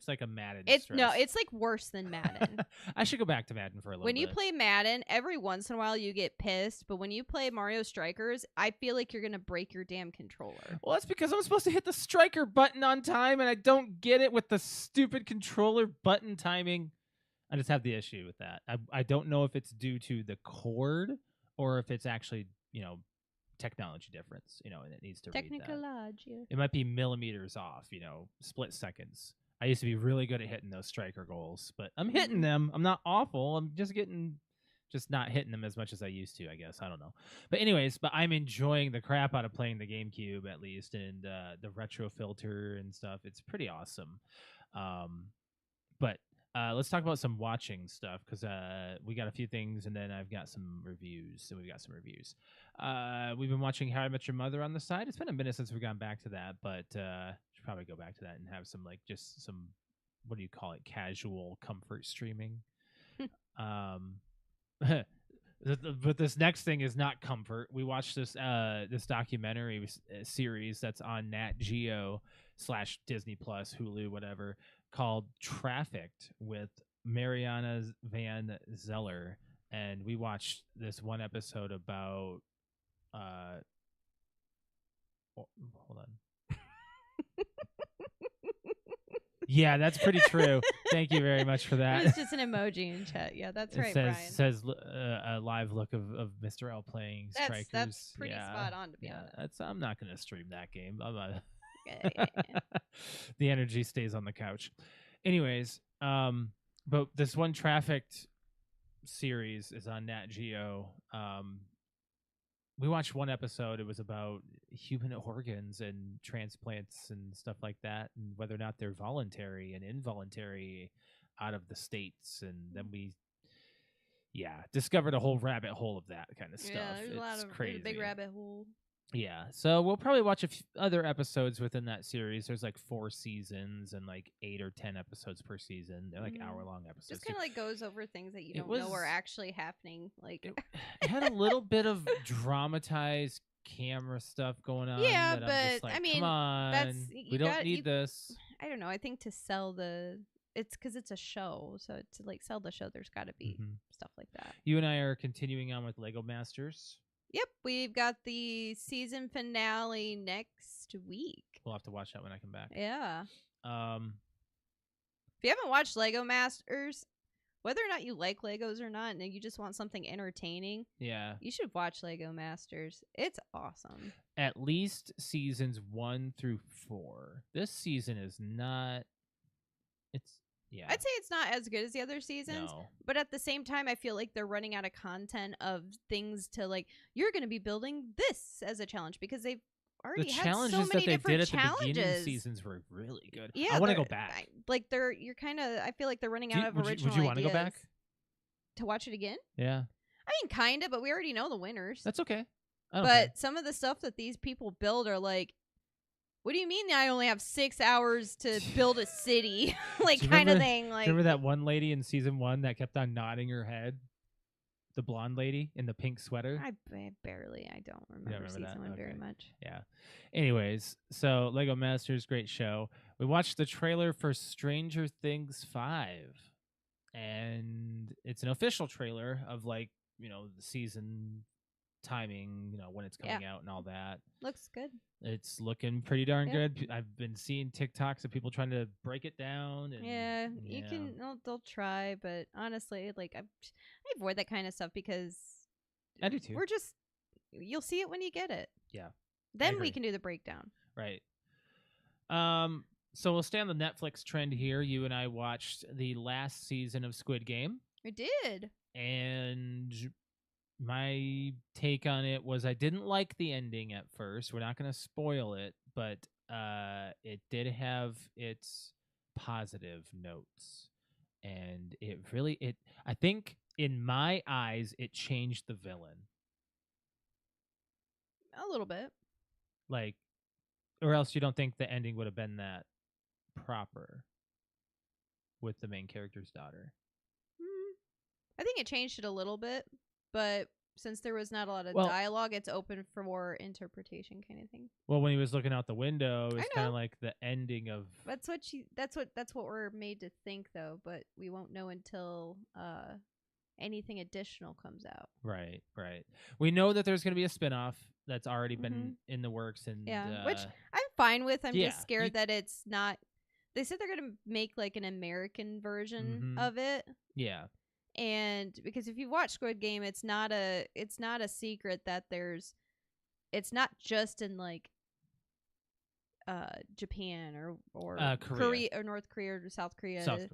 like a Madden. It's like worse than Madden. I should go back to Madden for a little When bit. you play Madden, every once in a while you get pissed, but when you play Mario Strikers, I feel like you're gonna break your damn controller. Well, that's because I'm supposed to hit the striker button on time, and I don't get it with the stupid controller button timing. I just have the issue with that. I don't know if it's due to the cord or if it's actually, technology difference, and it needs to read that. Technology. It might be millimeters off, split seconds. I used to be really good at hitting those striker goals, but I'm hitting them. I'm not awful. I'm just not hitting them as much as I used to, I guess. I don't know. But anyways, I'm enjoying the crap out of playing the GameCube, at least, and the retro filter and stuff. It's pretty awesome. But let's talk about some watching stuff, because we got a few things, and then I've got some reviews. We've been watching How I Met Your Mother on the side. It's been a minute since we've gone back to that, but should probably go back to that and have some what do you call it, casual comfort streaming. But this next thing is not comfort. We watched this documentary series that's on Nat Geo / Disney Plus, Hulu, whatever, called Trafficked with Mariana Van Zeller, and we watched this one episode about hold on. Yeah, that's pretty true. Thank you very much for that. It's just an emoji in chat. Yeah, that's right, Brian. Says a live look of Mr. L playing Strikers. That's pretty spot on, to be honest. I'm not going to stream that game. Yeah. The energy stays on the couch. Anyways, but this one Trafficked series is on Nat Geo. We watched one episode. It was about human organs and transplants and stuff like that, and whether or not they're voluntary and involuntary out of the states. And then we, discovered a whole rabbit hole of that kind of stuff. Yeah, there's crazy. There's a big rabbit hole. Yeah, so we'll probably watch other episodes within that series. There's like 4 seasons and like 8 or 10 episodes per season. They're like hour-long episodes. Just kind of like goes over things that you don't know are actually happening. Like it had a little bit of dramatized camera stuff going on. Yeah, that I'm just but, like, I mean, come on, we don't need this. I don't know. I think to sell it's because it's a show, so to like sell the show, there's got to be stuff like that. You and I are continuing on with Lego Masters. Yep, we've got the season finale next week. We'll have to watch that when I come back. Yeah. If you haven't watched Lego Masters, whether or not you like Legos or not, and you just want something entertaining, you should watch Lego Masters. It's awesome. At least seasons 1 through 4. This season is not. I'd say it's not as good as the other seasons, but at the same time, I feel like they're running out of content of things to like. You're going to be building this as a challenge because they've already had so many different challenges. The beginning seasons were really good. Yeah, I want to go back. You're kind of. I feel like they're running out of original. Would you want to go back to watch it again? Yeah. I mean, kind of, but we already know the winners. That's okay. But some of the stuff that these people build are like, what do you mean I only have 6 hours to build a city? Like, kind of thing. Like, remember that one lady in season 1 that kept on nodding her head? The blonde lady in the pink sweater? I don't remember season 1 very much. Yeah. Anyways, so Lego Masters, great show. We watched the trailer for Stranger Things 5. And it's an official trailer of, like, the season timing, when it's coming out and all that. Looks good. It's looking pretty darn good. I've been seeing TikToks of people trying to break it down. And, you can. They'll try, but honestly, like I avoid that kind of stuff because I do too. You'll see it when you get it. Yeah. Then we can do the breakdown. Right. So we'll stay on the Netflix trend here. You and I watched the last season of Squid Game. I did. And my take on it was I didn't like the ending at first. We're not going to spoil it, but it did have its positive notes. And I think in my eyes, it changed the villain. A little bit. Like, or else you don't think the ending would have been that proper with the main character's daughter. I think it changed it a little bit, but since there was not a lot of dialogue, it's open for more interpretation kind of thing. Well, when he was looking out the window, it's kind of like the ending of. That's what we're made to think, though. But we won't know until anything additional comes out. Right. We know that there's going to be a spinoff that's already been in the works, and which I'm fine with. I'm just scared that it's not. They said they're going to make like an American version of it. Yeah. And because if you watch Squid Game, it's not a secret that it's not just in like Japan or Korea or North Korea or South Korea.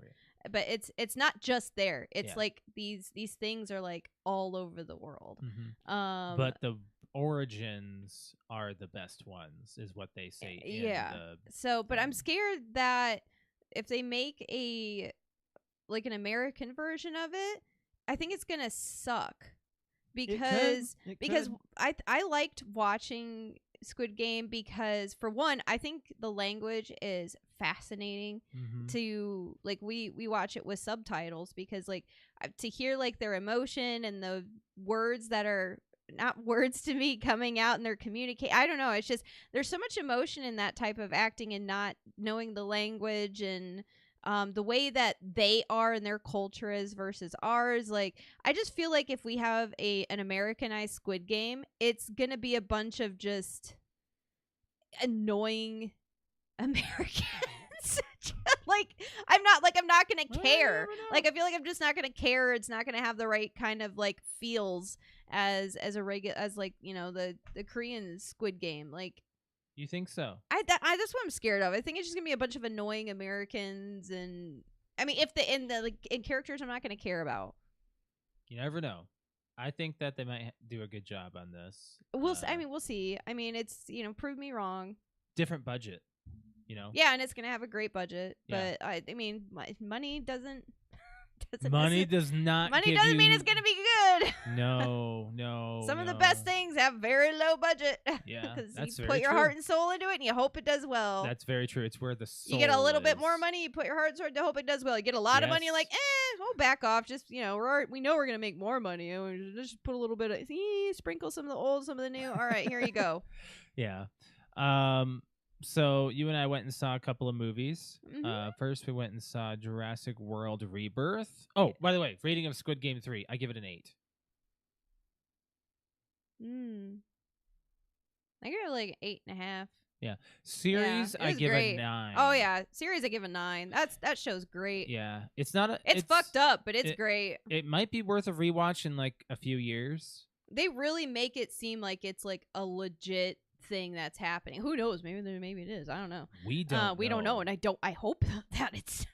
But it's not just there. It's like these things are like all over the world. But the origins are the best ones, is what they say. But I'm scared that if they make an American version of it, I think it's gonna suck because I liked watching Squid Game because, for one, I think the language is fascinating to like we watch it with subtitles because like to hear like their emotion and the words that are not words to me coming out and they're communicate. I don't know. It's just there's so much emotion in that type of acting and not knowing the language and the way that they are and their culture is versus ours. Like, I just feel like if we have an Americanized Squid Game, it's gonna be a bunch of just annoying Americans. I'm not gonna care. Like, I feel like I'm just not gonna care. It's not gonna have the right kind of like feels as the Korean Squid Game. Like, you think so? That's what I'm scared of. I think it's just gonna be a bunch of annoying Americans, and I mean, in characters I'm not gonna care about. You never know. I think that they might do a good job on this. We'll see. I mean, it's prove me wrong. Different budget, Yeah, and it's gonna have a great budget, but I mean, money doesn't Money does not. Money give doesn't you... mean it's gonna be good. No. Some of the best things have very low budget. Yeah, because that's you very put your true. heart and soul into it, and you hope it does well. That's very true. It's where the soul you get a little bit more is. money, you put your heart and soul to hope it does well. You get a lot of money, you're like, we'll back off. Just we know we're gonna make more money. Just put a little bit of sprinkle some of the old, some of the new. All right, here you go. Yeah. So you and I went and saw a couple of movies. Mm-hmm. First, we went and saw Jurassic World Rebirth. Oh, by the way, rating of Squid Game 3, I give it an 8. I give it like 8.5. Yeah. Series, Yeah, I give great. a 9. Oh yeah, series I give a 9. That show's great. Yeah. It's not a. It's fucked up, but it's great. It might be worth a rewatch in like a few years. They really make it seem like it's like a legit thing that's happening. Who knows? Maybe it is. I don't know. We don't. We don't know, and I hope that it's.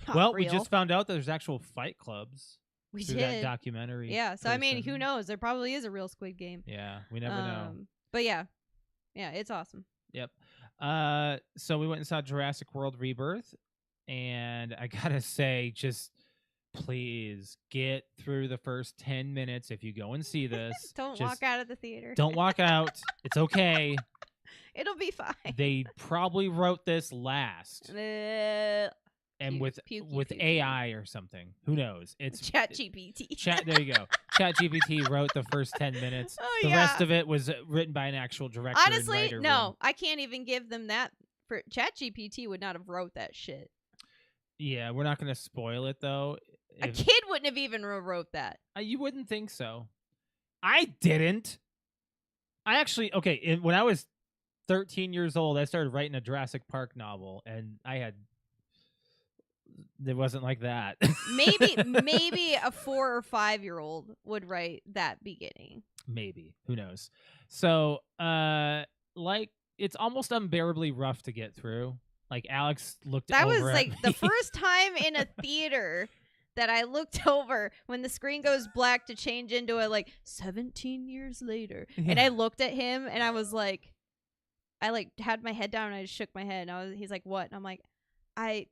Not well, real. we just found out that there's actual fight clubs. We through did that documentary. Yeah. So I mean, who knows? There probably is a real Squid Game. Yeah, we never know. But yeah, it's awesome. Yep. So we went and saw Jurassic World Rebirth, and I gotta say, just please get through the first 10 minutes if you go and see this. Don't walk out of the theater. Don't walk out. It's okay. It'll be fine. They probably wrote this last. And with AI or something. Who knows? It's ChatGPT. There you go. ChatGPT wrote the first 10 minutes. The rest of it was written by an actual director. Honestly, and no. room. I can't even give them that. For ChatGPT would not have wrote that shit. Yeah, we're not going to spoil it, though. A kid wouldn't have even wrote that. You wouldn't think so. I didn't. I actually, when I was 13 years old, I started writing a Jurassic Park novel, and it wasn't like that. maybe a 4 or 5-year-old would write that beginning. Maybe. Who knows? So, it's almost unbearably rough to get through. Like, Alex looked that over was at like me. the first time in a theater that I looked over when the screen goes black to change into a 17 years later. Yeah. And I looked at him and I was like, I had my head down and I just shook my head. And he's like, what? And I'm like, I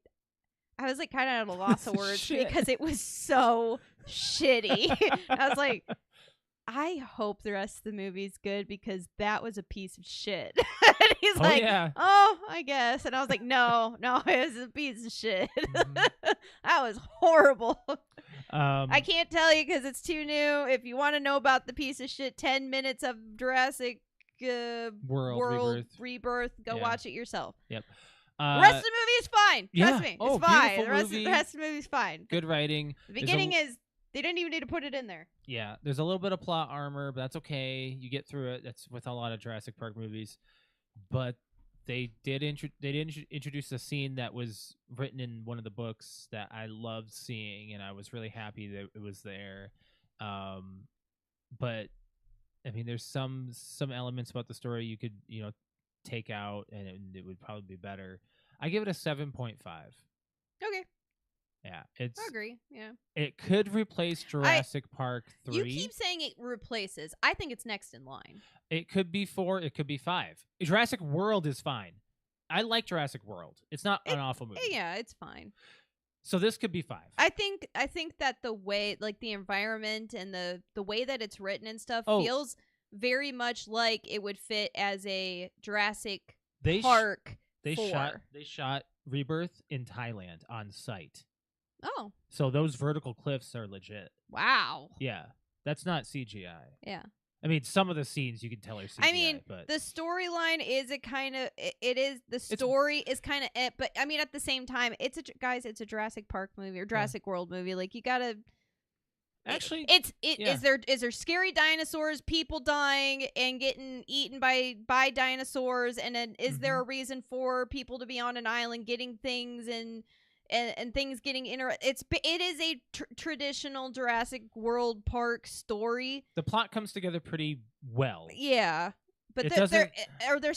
was like kind of at a loss of words because it was so shitty. I was like, I hope the rest of the movie's good because that was a piece of shit. And he's I guess. And I was like, no, it was a piece of shit. Mm-hmm. That was horrible. I can't tell you because it's too new. If you want to know about the piece of shit, 10 minutes of Jurassic World Rebirth, go watch it yourself. Yep. The rest of the movie is fine. Trust me. It's fine. The rest of the movie is fine. Good writing. The beginning they didn't even need to put it in there. Yeah, there's a little bit of plot armor, but that's okay. You get through it. That's with a lot of Jurassic Park movies. But they did introduce a scene that was written in one of the books that I loved seeing, and I was really happy that it was there. But I mean, there's some elements about the story you could take out, and it would probably be better. I give it a 7.5. Okay. Yeah, I agree. Yeah, it could replace Jurassic Park 3. You keep saying it replaces. I think it's next in line. It could be 4. It could be 5. Jurassic World is fine. I like Jurassic World. It's not an awful movie. Yeah, it's fine. So this could be 5. I think that the way, the environment and the way that it's written and stuff feels very much like it would fit as a Jurassic Park. They shot Rebirth in Thailand on site. Oh. So those vertical cliffs are legit. Wow. Yeah. That's not CGI. Yeah. I mean, some of the scenes you can tell are CGI. I mean, but the storyline is is kind of it, but I mean, at the same time, it's a Jurassic Park movie or Jurassic World movie. Like, you gotta. Actually, is there scary dinosaurs, people dying and getting eaten by dinosaurs, and then is there a reason for people to be on an island getting things and things getting it is a traditional Jurassic World Park story. The plot comes together pretty well. Yeah, but there's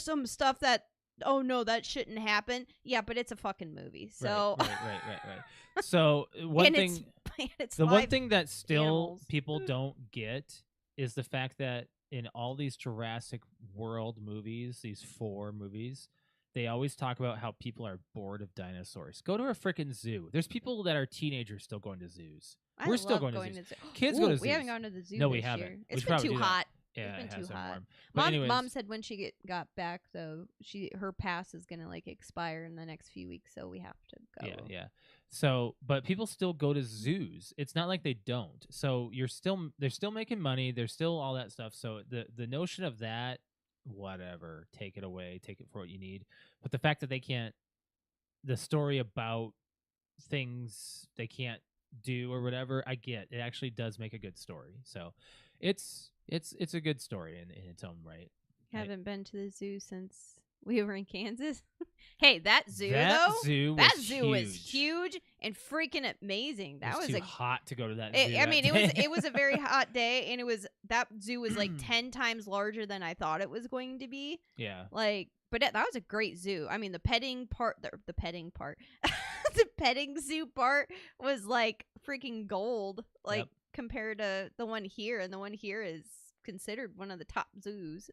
some stuff that that shouldn't happen. Yeah, but it's a fucking movie. So right. So one thing that still people don't get is the fact that in all these Jurassic World movies, these 4 movies, they always talk about how people are bored of dinosaurs. Go to a freaking zoo. There's people that are teenagers still going to zoos. We're still going to zoos. Kids go to zoos. We haven't gone to the zoo No, this we haven't. year. We It's should been probably too do that. hot. Yeah, It's it been has too been hot. warm. But anyways, Mom said when she got back though, her pass is gonna like expire in the next few weeks, so we have to go. Yeah. So, but people still go to zoos. It's not like they don't. So they're still making money. There's still all that stuff. So the notion of that, whatever, take it away, take it for what you need. But the fact that they can't, the story about things they can't do or whatever, I get. It actually does make a good story. So, it's a good story in its own right. Haven't been to the zoo since we were in Kansas. Hey, that zoo was huge and freaking amazing. That was too hot to go to that zoo. I mean, it was a very hot day, and that zoo was like 10 times larger than I thought it was going to be. Yeah. Like, but that was a great zoo. I mean, the petting petting zoo part was like freaking gold, like compared to the one here, and the one here is considered one of the top zoos.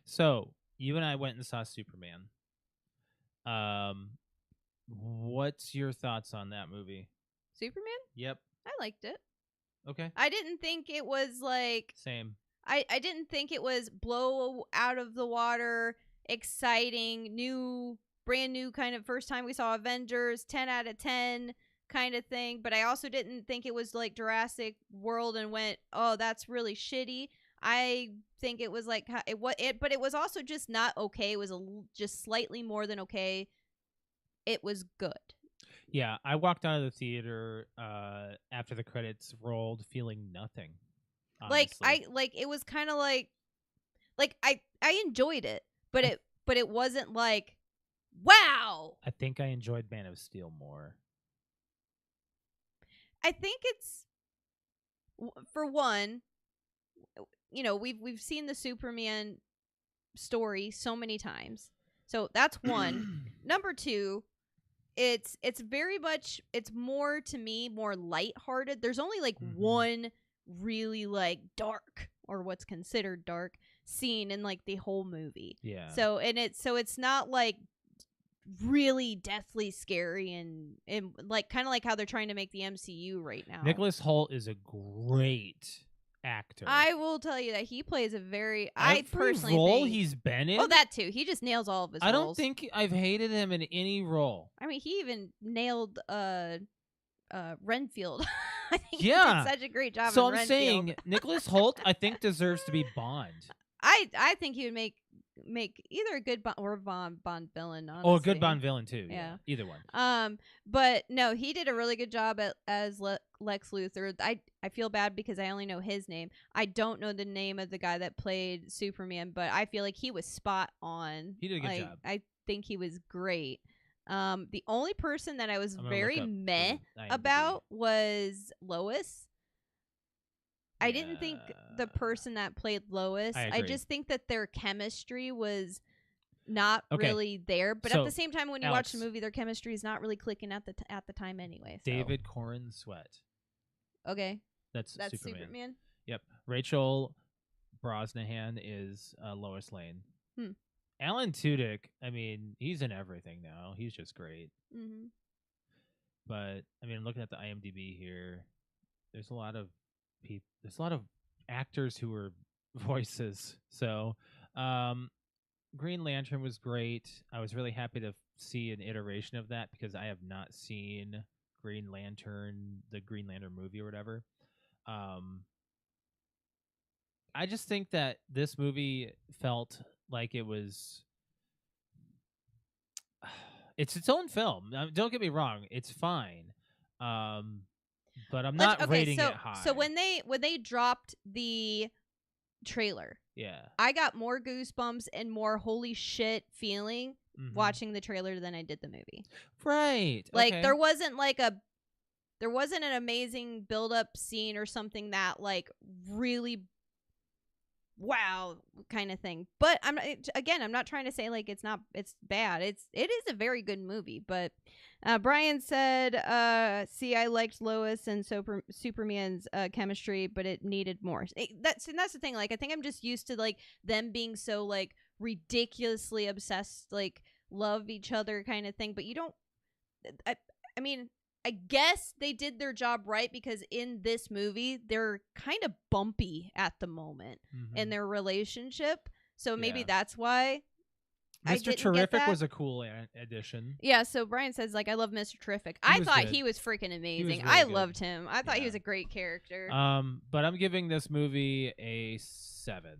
So you and I went and saw Superman. What's your thoughts on that movie? Superman? Yep. I liked it. Okay. I didn't think it was like same. I didn't think it was blow out of the water, exciting, brand new kind of first time we saw Avengers, 10 out of 10 kind of thing. But I also didn't think it was like Jurassic World and went, oh, that's really shitty. I think it was like but it was also just not okay. It was just slightly more than okay. It was good. Yeah, I walked out of the theater after the credits rolled, feeling nothing. Honestly. It was kind of like I enjoyed it, but it wasn't like wow. I think I enjoyed Man of Steel more. I think it's for one. You know, we've seen the Superman story so many times. So that's one. Number two, it's very much, it's more to me, more lighthearted. There's only like one really like dark or what's considered dark scene in like the whole movie. Yeah. So it's not like really deathly scary and like kind of like how they're trying to make the MCU right now. Nicholas Hoult is a great actor. I will tell you that he plays a very role he's been in. Oh, that too. He just nails all of his roles. I don't think I've hated him in any role. I mean, he even nailed Renfield. I think he did such a great job. So in I'm Renfield. saying Nicholas Hoult, I think, deserves to be Bond. I think he would make either a good Bond or Bond villain. Honestly. Oh, a good Bond villain too. Yeah, either one. But no, he did a really good job as Lex Luthor. I feel bad because I only know his name. I don't know the name of the guy that played Superman, but I feel like he was spot on. He did a good job. I think he was great. The only person that I was very meh about was Lois. I didn't think the person that played Lois, I just think that their chemistry was not really there. But at the same time, when you watch the movie, their chemistry is not really clicking at the time anyway. So. David Corrin Sweat. Okay. That's Superman. Yep. Rachel Brosnahan is Lois Lane. Alan Tudyk, I mean, he's in everything now. He's just great. Mm-hmm. But, I mean, looking at the IMDb here, there's a lot of actors who are voices. So Green Lantern was great. I was really happy to see an iteration of that because I have not seen Green Lantern, the Green Lantern movie or whatever. I just think that this movie felt like it was it's its own film. Don't get me wrong, it's fine. But I'm not rating it high. So when they dropped the trailer, I got more goosebumps and more holy shit feeling watching the trailer than I did the movie. Right. Like there wasn't an amazing build up scene or something that like really wow kind of thing. But I'm not trying to say like it's bad. It is a very good movie. But Brian said, see, I liked Lois and Superman's chemistry, but it needed more. That's the thing. Like I think I'm just used to like them being so like ridiculously obsessed like love each other kind of thing, but you don't. I mean, I guess they did their job right because in this movie they're kind of bumpy at the moment in their relationship, so maybe that's why. I Mr. didn't get Terrific that. was a cool addition. Yeah, so Brian says, like, I love Mr. Terrific. He I was thought good. he was freaking amazing. really I good. loved him. I thought he was a great character. But I'm giving this movie a 7.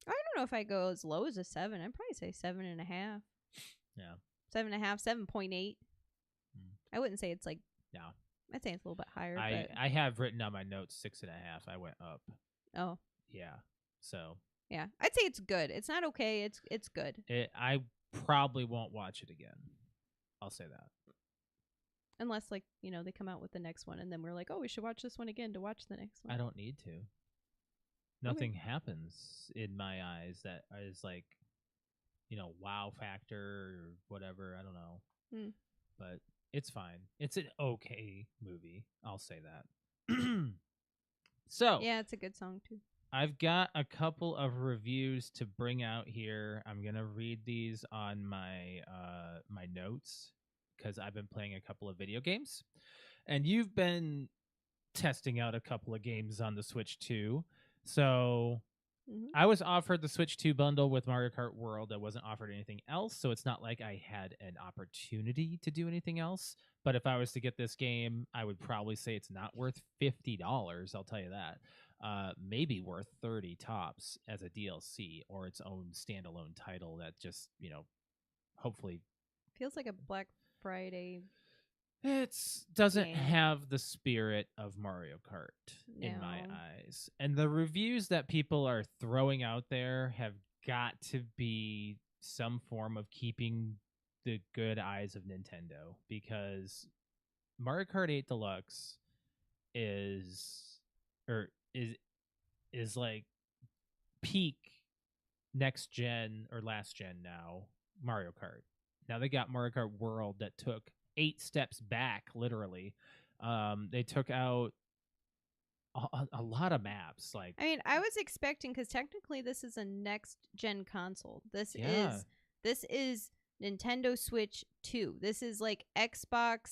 I don't know if I go as low as a 7. I'd probably say 7.5. Yeah. 7.5, 7.8. I wouldn't say it's like, No. I'd say it's a little bit higher. I have written on my notes 6.5. I went up. Oh. Yeah. So. Yeah, I'd say it's good. It's not okay. It's good. I probably won't watch it again. I'll say that. Unless, like, you know, they come out with the next one and then we're like, oh, we should watch this one again to watch the next one. I don't need to. Nothing happens in my eyes that is like, you know, wow factor or whatever. I don't know. But it's fine. It's an okay movie. I'll say that. So. Yeah, it's a good song, too. I've got a couple of reviews to bring out here. I'm gonna read these on my my notes because I've been playing a couple of video games, and you've been testing out a couple of games on the Switch too. So I was offered the Switch 2 bundle with Mario Kart World. I wasn't offered anything else, so it's not like I had an opportunity to do anything else. But if I was to get this game, I would probably say it's not worth $50. I'll tell you that. Maybe worth 30 tops as a DLC or its own standalone title that just, you know, hopefully feels like a Black Friday. It doesn't have the spirit of Mario Kart in my eyes. And the reviews that people are throwing out there have got to be some form of keeping the good eyes of Nintendo, because Mario Kart 8 Deluxe is like peak next gen or last gen now Mario Kart. Now they got Mario Kart World that took 8 steps back, literally. They took out a lot of maps. Like, I mean, I was expecting, because technically this is a next gen console. This is Nintendo Switch 2. This is like Xbox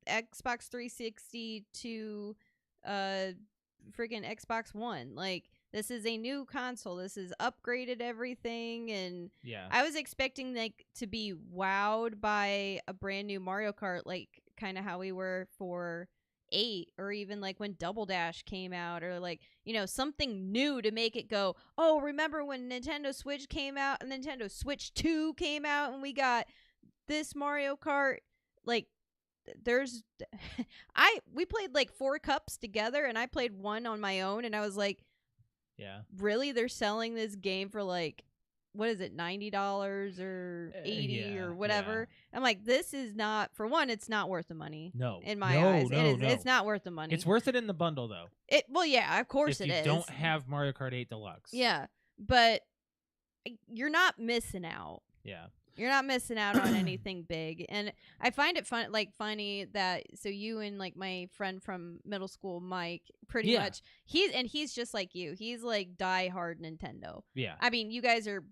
360 to freaking Xbox One. Like, this is a new console. This is upgraded everything, and I was expecting like to be wowed by a brand new Mario Kart, like kind of how we were for 8, or even like when Double Dash came out, or like, you know, something new to make it go, oh, remember when Nintendo Switch came out and Nintendo Switch 2 came out and we got this Mario Kart. Like, we played like 4 cups together, and I played one on my own, and I was like, really, they're selling this game for like, what is it, $90 or $80 or whatever? I'm like, this is not, for one, it's not worth the money. No, in my eyes, it's not worth the money. It's worth it in the bundle, though. Well, yeah, of course it is. If you don't have Mario Kart 8 Deluxe, but you're not missing out. Yeah. You're not missing out on anything big. And I find it funny that, so you and like my friend from middle school, Mike, pretty much, he's just like you. He's like die-hard Nintendo. Yeah. I mean, you guys are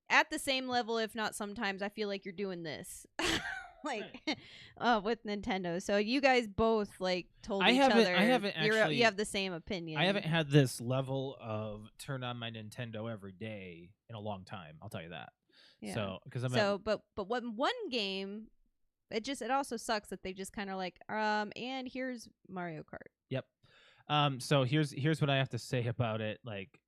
at the same level, if not sometimes I feel like you're doing this. Like, with Nintendo. So you guys both like told each other I haven't actually, you have the same opinion. I haven't had this level of turn on my Nintendo every day in a long time. I'll tell you that. Yeah. So, because but one game, it also sucks that they just kind of like, and here's Mario Kart. Yep. So here's what I have to say about it, like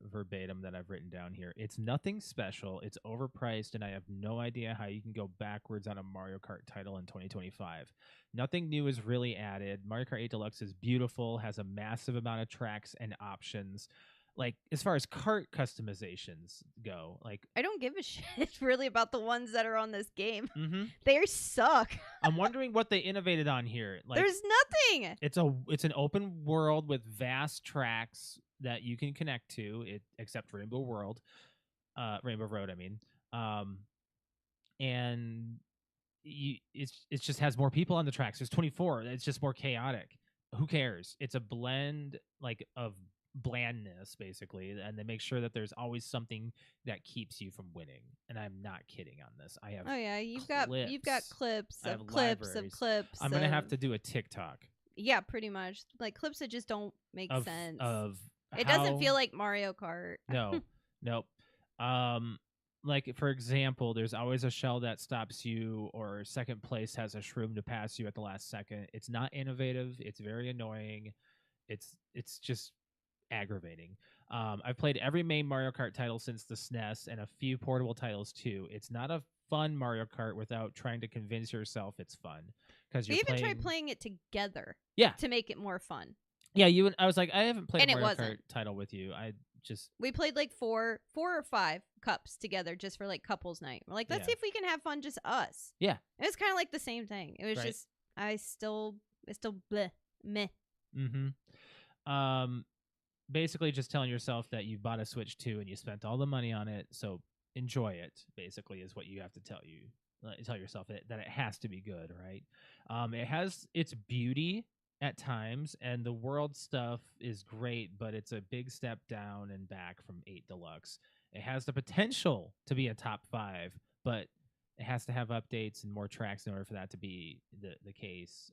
verbatim that I've written down here. It's nothing special. It's overpriced, and I have no idea how you can go backwards on a Mario Kart title in 2025. Nothing new is really added. Mario Kart 8 Deluxe is beautiful, has a massive amount of tracks and options. Like, as far as kart customizations go, like, I don't give a shit really about the ones that are on this game. Mm-hmm. They suck. I'm wondering what they innovated on here. Like, there's nothing. It's an open world with vast tracks that you can connect to, except Rainbow Road, I mean. And it just has more people on the tracks. There's 24. It's just more chaotic. Who cares? It's a blend, like, of blandness, basically, and they make sure that there's always something that keeps you from winning. And I'm not kidding on this. I have Oh yeah, you've got clips I have of clips libraries. of clips. I'm gonna have to do a TikTok Yeah, pretty much like clips that just don't make sense. Of it doesn't feel like Mario Kart. No, nope. Like for example, there's always a shell that stops you, or second place has a shroom to pass you at the last second. It's not innovative. It's very annoying. It's just aggravating. I've played every main Mario Kart title since the SNES and a few portable titles too. It's not a fun Mario Kart without trying to convince yourself it's fun, because We you're even tried playing it together. Yeah. To make it more fun. Yeah, I was like, I haven't played And a it Mario wasn't. Kart title with you. We played like four or five cups together just for like couples night. We're like, let's see if we can have fun just us. Yeah. It was kind of like the same thing. It was just it's still bleh, meh. Basically just telling yourself that you bought a Switch 2 and you spent all the money on it, so enjoy it, basically, is what you have to tell yourself, that it has to be good, right? It has its beauty at times, and the world stuff is great, but it's a big step down and back from 8 Deluxe. It has the potential to be a top 5, but it has to have updates and more tracks in order for that to be the case.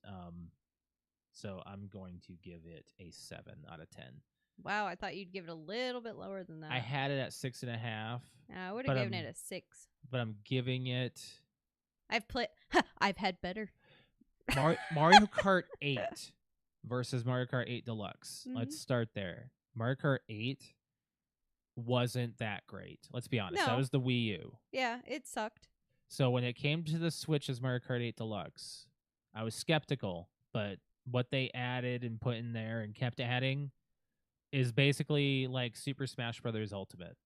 So I'm going to give it a 7 out of 10. Wow, I thought you'd give it a little bit lower than that. I had it at 6.5. I would have given it a 6. But I'm giving it. I've had better. Mario Kart 8 versus Mario Kart 8 Deluxe. Mhm. Let's start there. Mario Kart 8 wasn't that great. Let's be honest. No. That was the Wii U. Yeah, it sucked. So when it came to the Switch as Mario Kart 8 Deluxe, I was skeptical, but what they added and put in there and kept adding is basically like Super Smash Brothers Ultimate,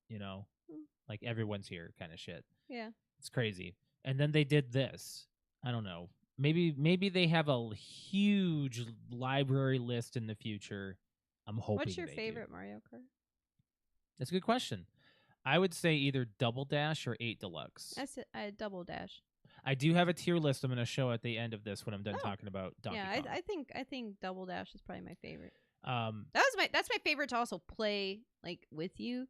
like everyone's here kind of shit. Yeah. It's crazy. And then they did this. I don't know. Maybe they have a huge library list in the future. I'm hoping. What's your they favorite do. Mario Kart? That's a good question. I would say either Double Dash or 8 Deluxe. That's a Double Dash. I do have a tier list I'm going to show at the end of this when I'm done talking about Donkey Kong. I think Double Dash is probably my favorite. That's my favorite to also play like with you,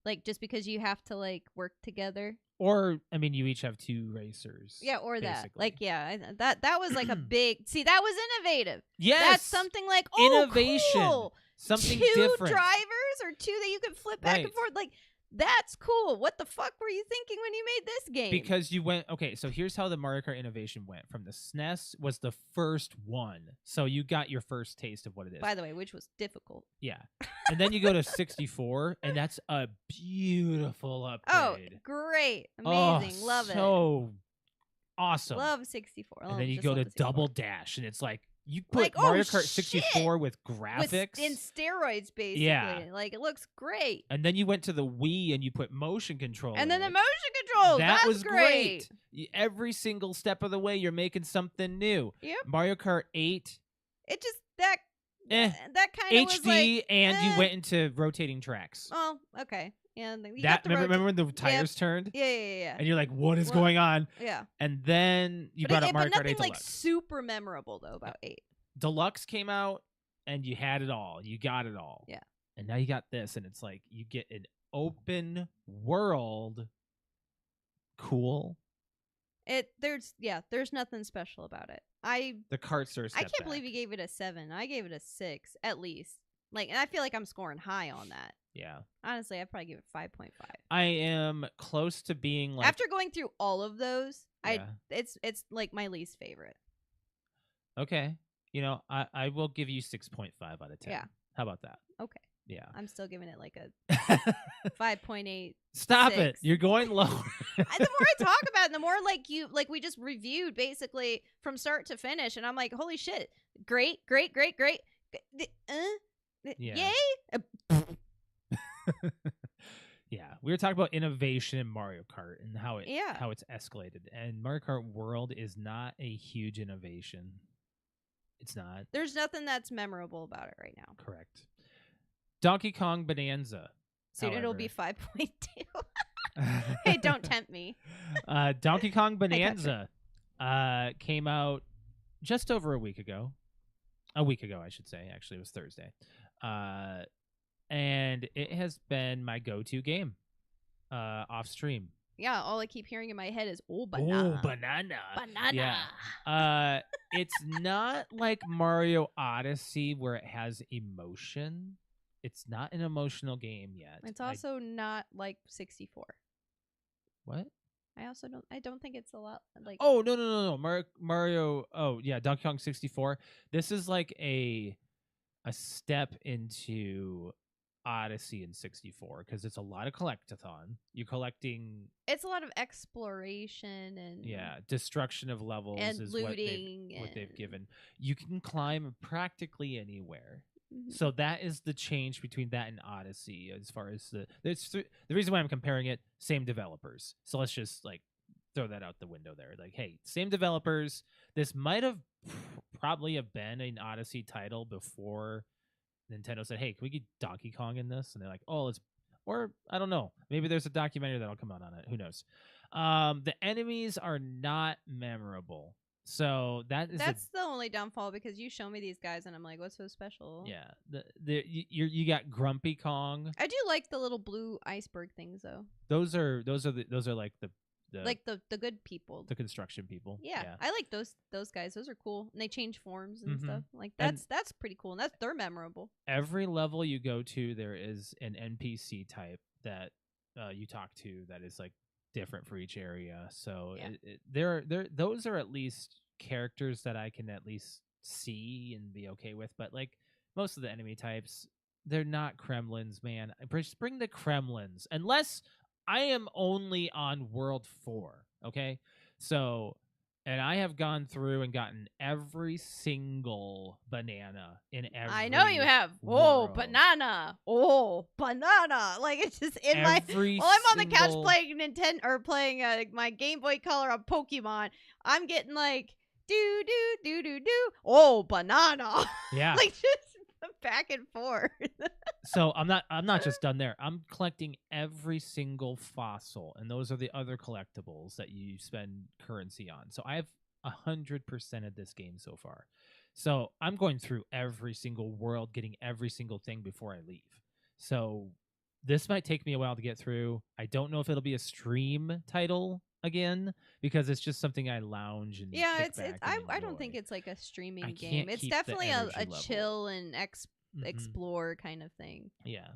like just because you have to like work together. Or I mean, you each have 2 racers. Yeah, or basically. that. Like, yeah, that was like a big. See, that was innovative. Yes, that's something like innovation, cool. Something 2 different. drivers or 2 that you can flip back and forth. Like, that's cool. What the fuck were you thinking when you made this game? Because you went, okay, so here's how the Mario Kart innovation went. From the SNES was the first one. So you got your first taste of what it is. By the way, which was difficult. Yeah. And then you go to 64, and that's a beautiful upgrade. Oh, great. Amazing. Love it. So awesome. Love 64. And then you go to Double Dash, and it's like, you put Mario Kart 64 with graphics. In steroids, basically. Yeah. Like, it looks great. And then you went to the Wii and you put motion control. And then the motion control. That was great. Every single step of the way, you're making something new. Yep. Mario Kart 8. It just, that kind of was HD, like, and you went into rotating tracks. Oh, okay. Yeah, remember when the tires turned? Yeah. And you're like, what is going on? Yeah. And then you brought up Mario Kart 8 Deluxe. Like super memorable though about 8. Deluxe came out, and you had it all. You got it all. Yeah. And now you got this, and it's like you get an open world. Cool. There's nothing special about it. The carts are. I can't believe you gave it a 7. I gave it a 6 at least. Like, and I feel like I'm scoring high on that. Yeah. Honestly, I'd probably give it 5.5. I am close to being like, after going through all of those, it's like my least favorite. Okay. I will give you 6.5 out of 10. Yeah. How about that? Okay. Yeah. I'm still giving it like a 5.8. Stop 6. it. You're going lower. The more I talk about it, the more like we just reviewed basically from start to finish, and I'm like, holy shit. Great. Yeah. Yay. Yeah, we were talking about innovation in Mario Kart and how it's escalated. And Mario Kart World is not a huge innovation. It's not. There's nothing that's memorable about it right now. Correct. Donkey Kong Bonanza. Soon it'll be 5.2. Hey, don't tempt me. Donkey Kong Bonanza came out just over a week ago. A week ago, I should say. Actually, it was Thursday. and it has been my go-to game off stream. Yeah, all I keep hearing in my head is Oh, banana. banana. Banana. Yeah. It's not like Mario Odyssey where it has emotion. It's not an emotional game yet. It's also not like 64. What? I don't think it's a lot like Oh, no. Mario, oh, yeah, Donkey Kong 64. This is like a step into Odyssey in 64 because it's a lot of collectathon. You're collecting, it's a lot of exploration and destruction of levels and is looting what they've and- given. You can climb practically anywhere. Mhm. So that is the change between that and Odyssey as far as the reason why I'm comparing it, same developers. So let's just like throw that out the window there. Like, hey, same developers. This might have probably have been an Odyssey title before Nintendo said, "Hey, can we get Donkey Kong in this?" And they're like, "Oh, let's," or I don't know. Maybe there's a documentary that'll come out on it. Who knows? The enemies are not memorable. So that's the only downfall because you show me these guys and I'm like, what's so special? yeah. You got Grumpy Kong. I do like the little blue iceberg things though. Those are like the Like the good people. the construction people. Yeah, I like those guys. Those are cool, and they change forms and Mhm. stuff. Like And- that's pretty cool, and they're memorable. Every level you go to, there is an NPC type that you talk to that is like different for each area. So Yeah. those are at least characters that I can at least see and be okay with. But like most of the enemy types, they're not Kremlins, man. Just bring the Kremlins, unless I am only on World 4. Okay, so. And I have gone through and gotten every single banana in every. I know you have. Oh, world. banana. Oh, banana. Like it's just in Every While I'm on the couch single- playing Nintendo or playing my Game Boy Color on Pokemon, I'm getting like do do do do do. Oh, banana. Yeah. Like just back and forth. So I'm not just done there. I'm collecting every single fossil, and those are the other collectibles that you spend currency on. So I have 100% of this game so far. So I'm going through every single world, getting every single thing before I leave. So this might take me a while to get through. I don't know if it'll be a stream title again because it's just something I lounge and Yeah, kick it's back I and don't think enjoy. it's like a streaming I game. can't It's keep the definitely a energy level. chill and Mhm. explore kind of thing. Yeah.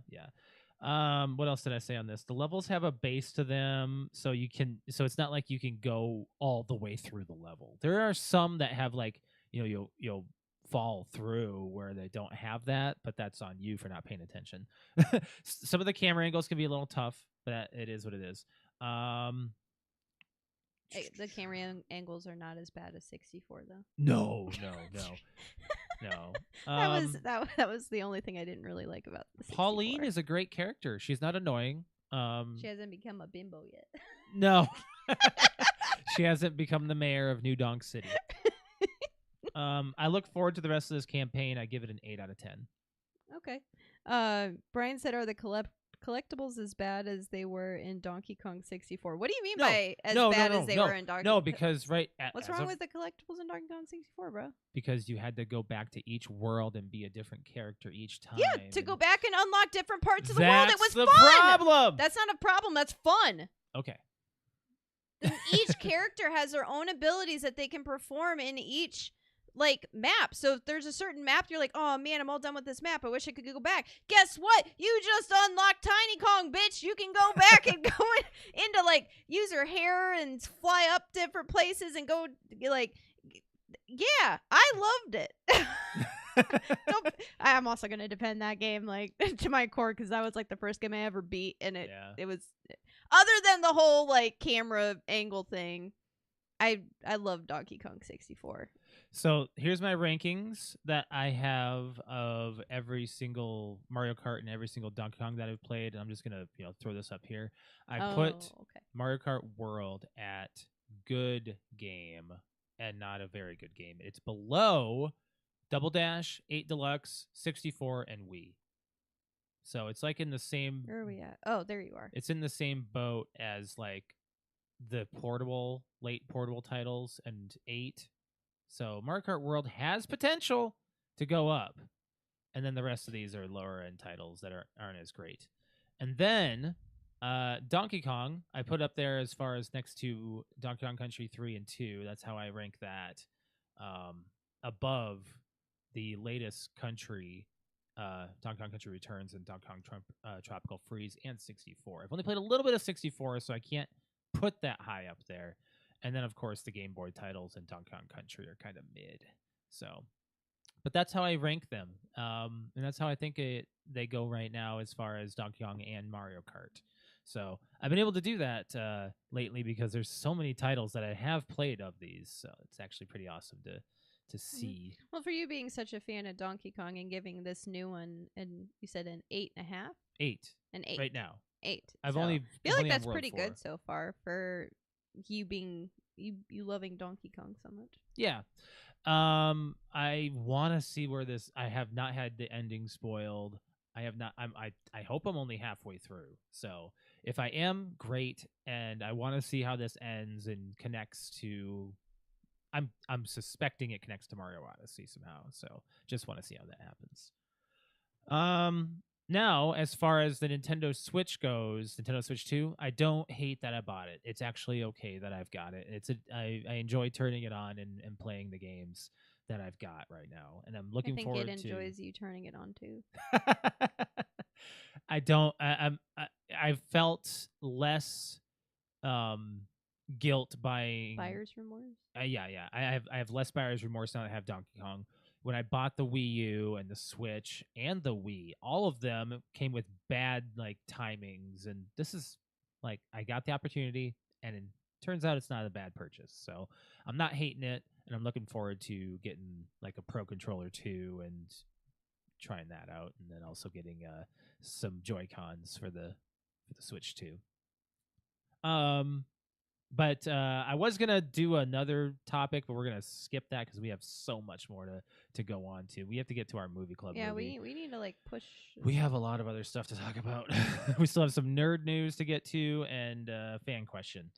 What else did I say on this? The levels have a base to them, so it's not like you can go all the way through the level. There are some that have like, you'll fall through where they don't have that, but that's on you for not paying attention. Some of the camera angles can be a little tough, but it is what it is. The camera angles are not as bad as 64 though. No. That was the only thing I didn't really like about the 64. Pauline is a great character. She's not annoying. She hasn't become a bimbo yet. No. She hasn't become the mayor of New Donk City. I look forward to the rest of this campaign. I give it an 8 out of 10. Okay. Brian said, "Are the collectibles as bad as they were in Donkey Kong 64?" What do you mean by as bad as they were in Donkey? No, because what's wrong with the collectibles in Donkey Kong 64, bro? Because you had to go back to each world and be a different character each time. Yeah, to go back and unlock different parts of the world. It was the fun. problem. That's not a problem. That's fun. Okay. Each character has their own abilities that they can perform in each map. So if there's a certain map you're like, oh man, I'm all done with this map, I wish I could go back. Guess what? You just unlocked Tiny Kong, bitch. You can go back and go into use your hair and fly up different places and go yeah, I loved it. I'm also gonna defend that game to my core because that was the first game I ever beat, and it was, other than the whole camera angle thing, I love Donkey Kong 64. So here's my rankings that I have of every single Mario Kart and every single Donkey Kong that I've played. And I'm just gonna throw this up here. I put Mario Kart World at good game and not a very good game. It's below Double Dash, 8 Deluxe, 64, and Wii. So it's in the same. Where are we at? Oh, there you are. It's in the same boat as the late portable titles and 8. So Mario Kart World has potential to go up. and then the rest of these are lower end titles that aren't as great. And then Donkey Kong I put up there as far as next to Donkey Kong Country 3 and 2. That's how I rank that, above the latest Country, Donkey Kong Country Returns and Donkey Kong Tropical Freeze and 64. I've only played a little bit of 64, so I can't put that high up there. And then, of course, the Game Boy titles and Donkey Kong Country are kind of mid. So, but that's how I rank them. And that's how I think they go right now as far as Donkey Kong and Mario Kart. So I've been able to do that lately because there's so many titles that I have played of these. So it's actually pretty awesome to see. Well, for you being such a fan of Donkey Kong and giving this new one, and you said an 8.5? 8. An 8. Right now. 8. I feel only like that's on World pretty 4. good so far for you being you loving Donkey Kong so much. Yeah. I want to see where this. I have not had the ending spoiled. I have not. I hope I'm only halfway through. So if I am, great. And I want to see how this ends and connects to. I'm suspecting it connects to Mario Odyssey somehow. So just want to see how that happens. Now, as far as the Nintendo Switch goes, Nintendo Switch 2, I don't hate that I bought it. It's actually okay that I've got it. I enjoy turning it on and playing the games that I've got right now, and I'm looking forward to. I think it enjoys you turning it on too. I don't. I felt less guilt buying Buyer's remorse. Yeah. I have less buyer's remorse now that I have Donkey Kong. When I bought the Wii U and the Switch and the Wii, all of them came with bad like timings, and this is like I got the opportunity, and it turns out it's not a bad purchase. So I'm not hating it, and I'm looking forward to getting like a Pro Controller too and trying that out, and then also getting some Joy-Cons for the Switch too. But I was going to do another topic, but we're going to skip that because we have so much more to go on to. We have to get to our movie club movie. We need to like push. We have a lot of other stuff to talk about. We still have some nerd news to get to and fan question.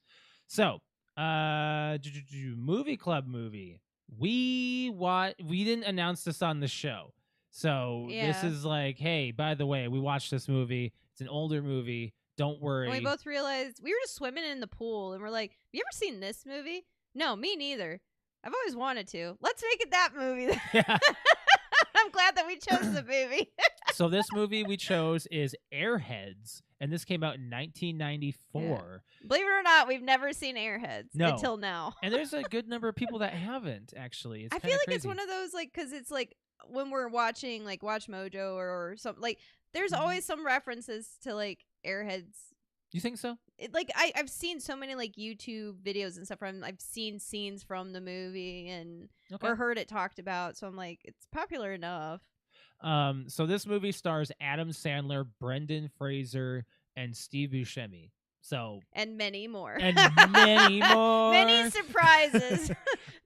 So, movie club movie. We didn't announce this on the show. So this is like, hey, by the way, we watched this movie. It's an older movie. Don't worry. And we both realized we were just swimming in the pool, and we're like, "Have you ever seen this movie?" No, me neither. I've always wanted to. Let's make it that movie. Yeah. I'm glad that we chose the movie. So this movie we chose is Airheads, and this came out in 1994. Yeah. Believe it or not, we've never seen Airheads until now. And there's a good number of people that haven't, actually. It's I feel like crazy. It's one of those, like, because it's like when we're watching, like, Watch Mojo or something, like, there's always some references to, like, Airheads. You think so? Like I've seen so many like YouTube videos and stuff from. I've seen scenes from the movie and or heard it talked about. So I'm like, it's popular enough. So this movie stars Adam Sandler, Brendan Fraser, and Steve Buscemi. So and many more. And many more. Many surprises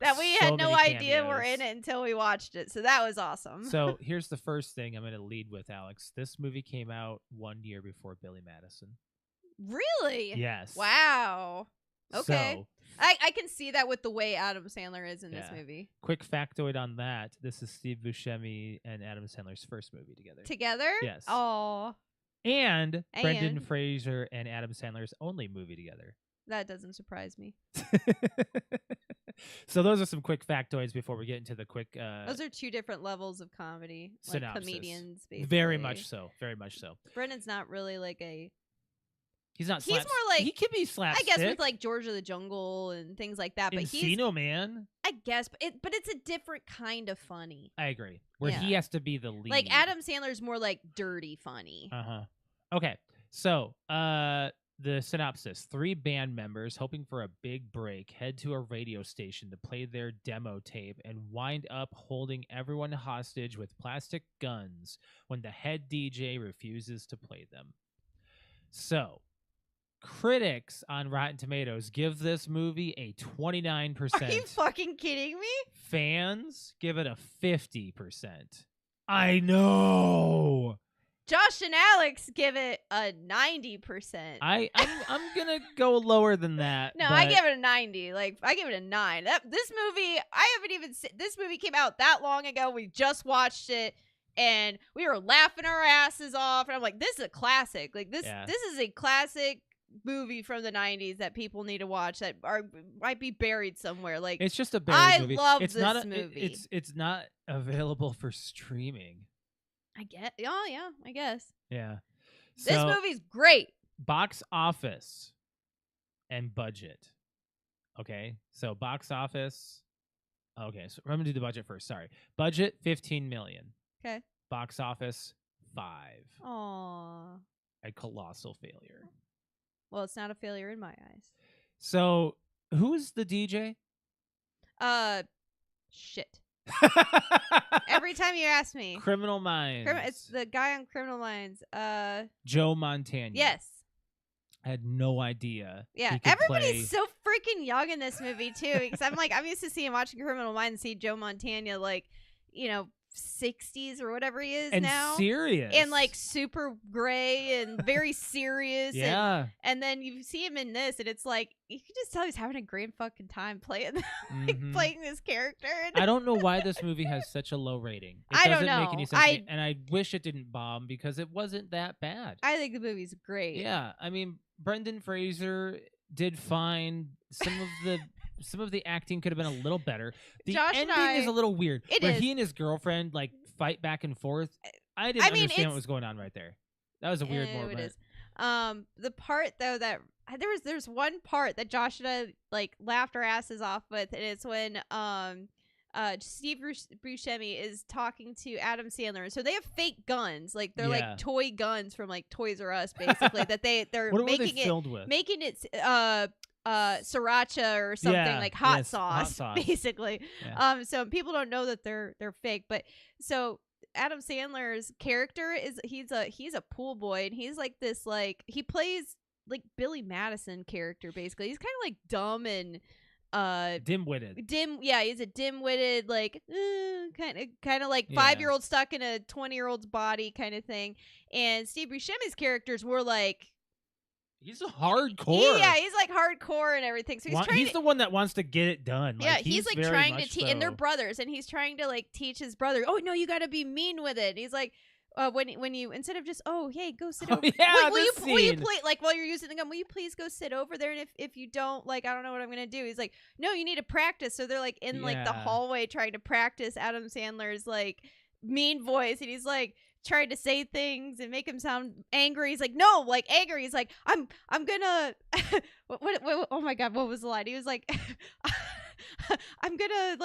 that we had no idea were in it until we watched it. So that was awesome. So here's the first thing I'm going to lead with, Alex. This movie came out 1 year before Billy Madison. Really? Yes. Wow. Okay. So, I can see that with the way Adam Sandler is in this movie. Quick factoid on that. This is Steve Buscemi and Adam Sandler's first movie together. Together? Yes. Oh. And Brendan Fraser and Adam Sandler's only movie together. That doesn't surprise me. So those are some quick factoids before we get into the quick those are two different levels of comedy. Synopsis. Like comedians, basically. Very much so. Very much so. Brendan's not really like a... He's not. He's more like he could be slapstick. I guess with like George of the Jungle and things like that. But Encino Man. I guess, but it's a different kind of funny. I agree. Where he has to be the lead. Like Adam Sandler's more like dirty funny. Okay, so the synopsis: 3 band members hoping for a big break head to a radio station to play their demo tape and wind up holding everyone hostage with plastic guns when the head DJ refuses to play them. So. Critics on Rotten Tomatoes give this movie a 29%. Are you fucking kidding me? Fans give it a 50%. I know. Josh and Alex give it a 90%. I'm gonna go lower than that. No, I give it a 90. Like I give it a 9. This movie, I haven't even. This movie came out that long ago. We just watched it. and we were laughing our asses off. And I'm like, this is a classic. Like this is a classic movie from the 90s that people need to watch that might be buried somewhere. Like, it's just a buried movie. I love it's this not movie. It's not available for streaming. I get. Oh yeah, I guess. Yeah. This So, movie's great. box office and budget. Okay, so box office. Okay, so I'm gonna do the budget first. Sorry, budget $15 million. Okay. Box office $5. Aww. A colossal failure. Well, it's not a failure in my eyes. So, who's the DJ? Shit. Every time you ask me. Criminal Minds. It's the guy on Criminal Minds. Joe Montana. Yes. I had no idea. Yeah, everybody's so freaking young in this movie too. Because I'm used to seeing watching Criminal Minds and see Joe Montana like, 60s or whatever he is and now. Serious. And like super gray and very serious. Yeah. And then you see him in this and it's like you can just tell he's having a great fucking time playing playing this character. I don't know why this movie has such a low rating. It I doesn't don't know. make any sense to me, and I wish it didn't bomb because it wasn't that bad. I think the movie's great. Yeah. I mean, Brendan Fraser did fine. Some of the acting could have been a little better. The ending is a little weird. Where he and his girlfriend like fight back and forth. I didn't understand what was going on right there. That was a weird moment. It is. The part though that there's one part that Josh and I like laughed our asses off with, and it's when Steve Buscemi is talking to Adam Sandler. So they have fake guns, like they're like toy guns from like Toys R Us, basically. that they're what making were they filled with? Making it sriracha or something like hot sauce, basically. Yeah. So people don't know that they're fake, but so Adam Sandler's character he's a pool boy, and he's like this like he plays like Billy Madison character basically. He's kind of like dumb and dim-witted. He's a dim-witted like kind of like 5-year-old stuck in a 20-year-old's body kind of thing. And Steve Buscemi's characters were like he's a hardcore. Yeah, he's like hardcore and everything. So he's the one that wants to get it done. Yeah, he's like trying to teach, and they're brothers, and he's trying to like teach his brother. Oh no, you got to be mean with it. And he's like, when you instead of just hey go sit over. Yeah, will you play like while you're using the gun? Will you please go sit over there? And if you don't, like, I don't know what I'm gonna do. He's like, no, you need to practice. So they're like in like the hallway trying to practice Adam Sandler's like mean voice, and he's like trying to say things and make him sound angry. He's like, no, like angry. He's like, I'm gonna what oh my god, what was the line? He was like I'm gonna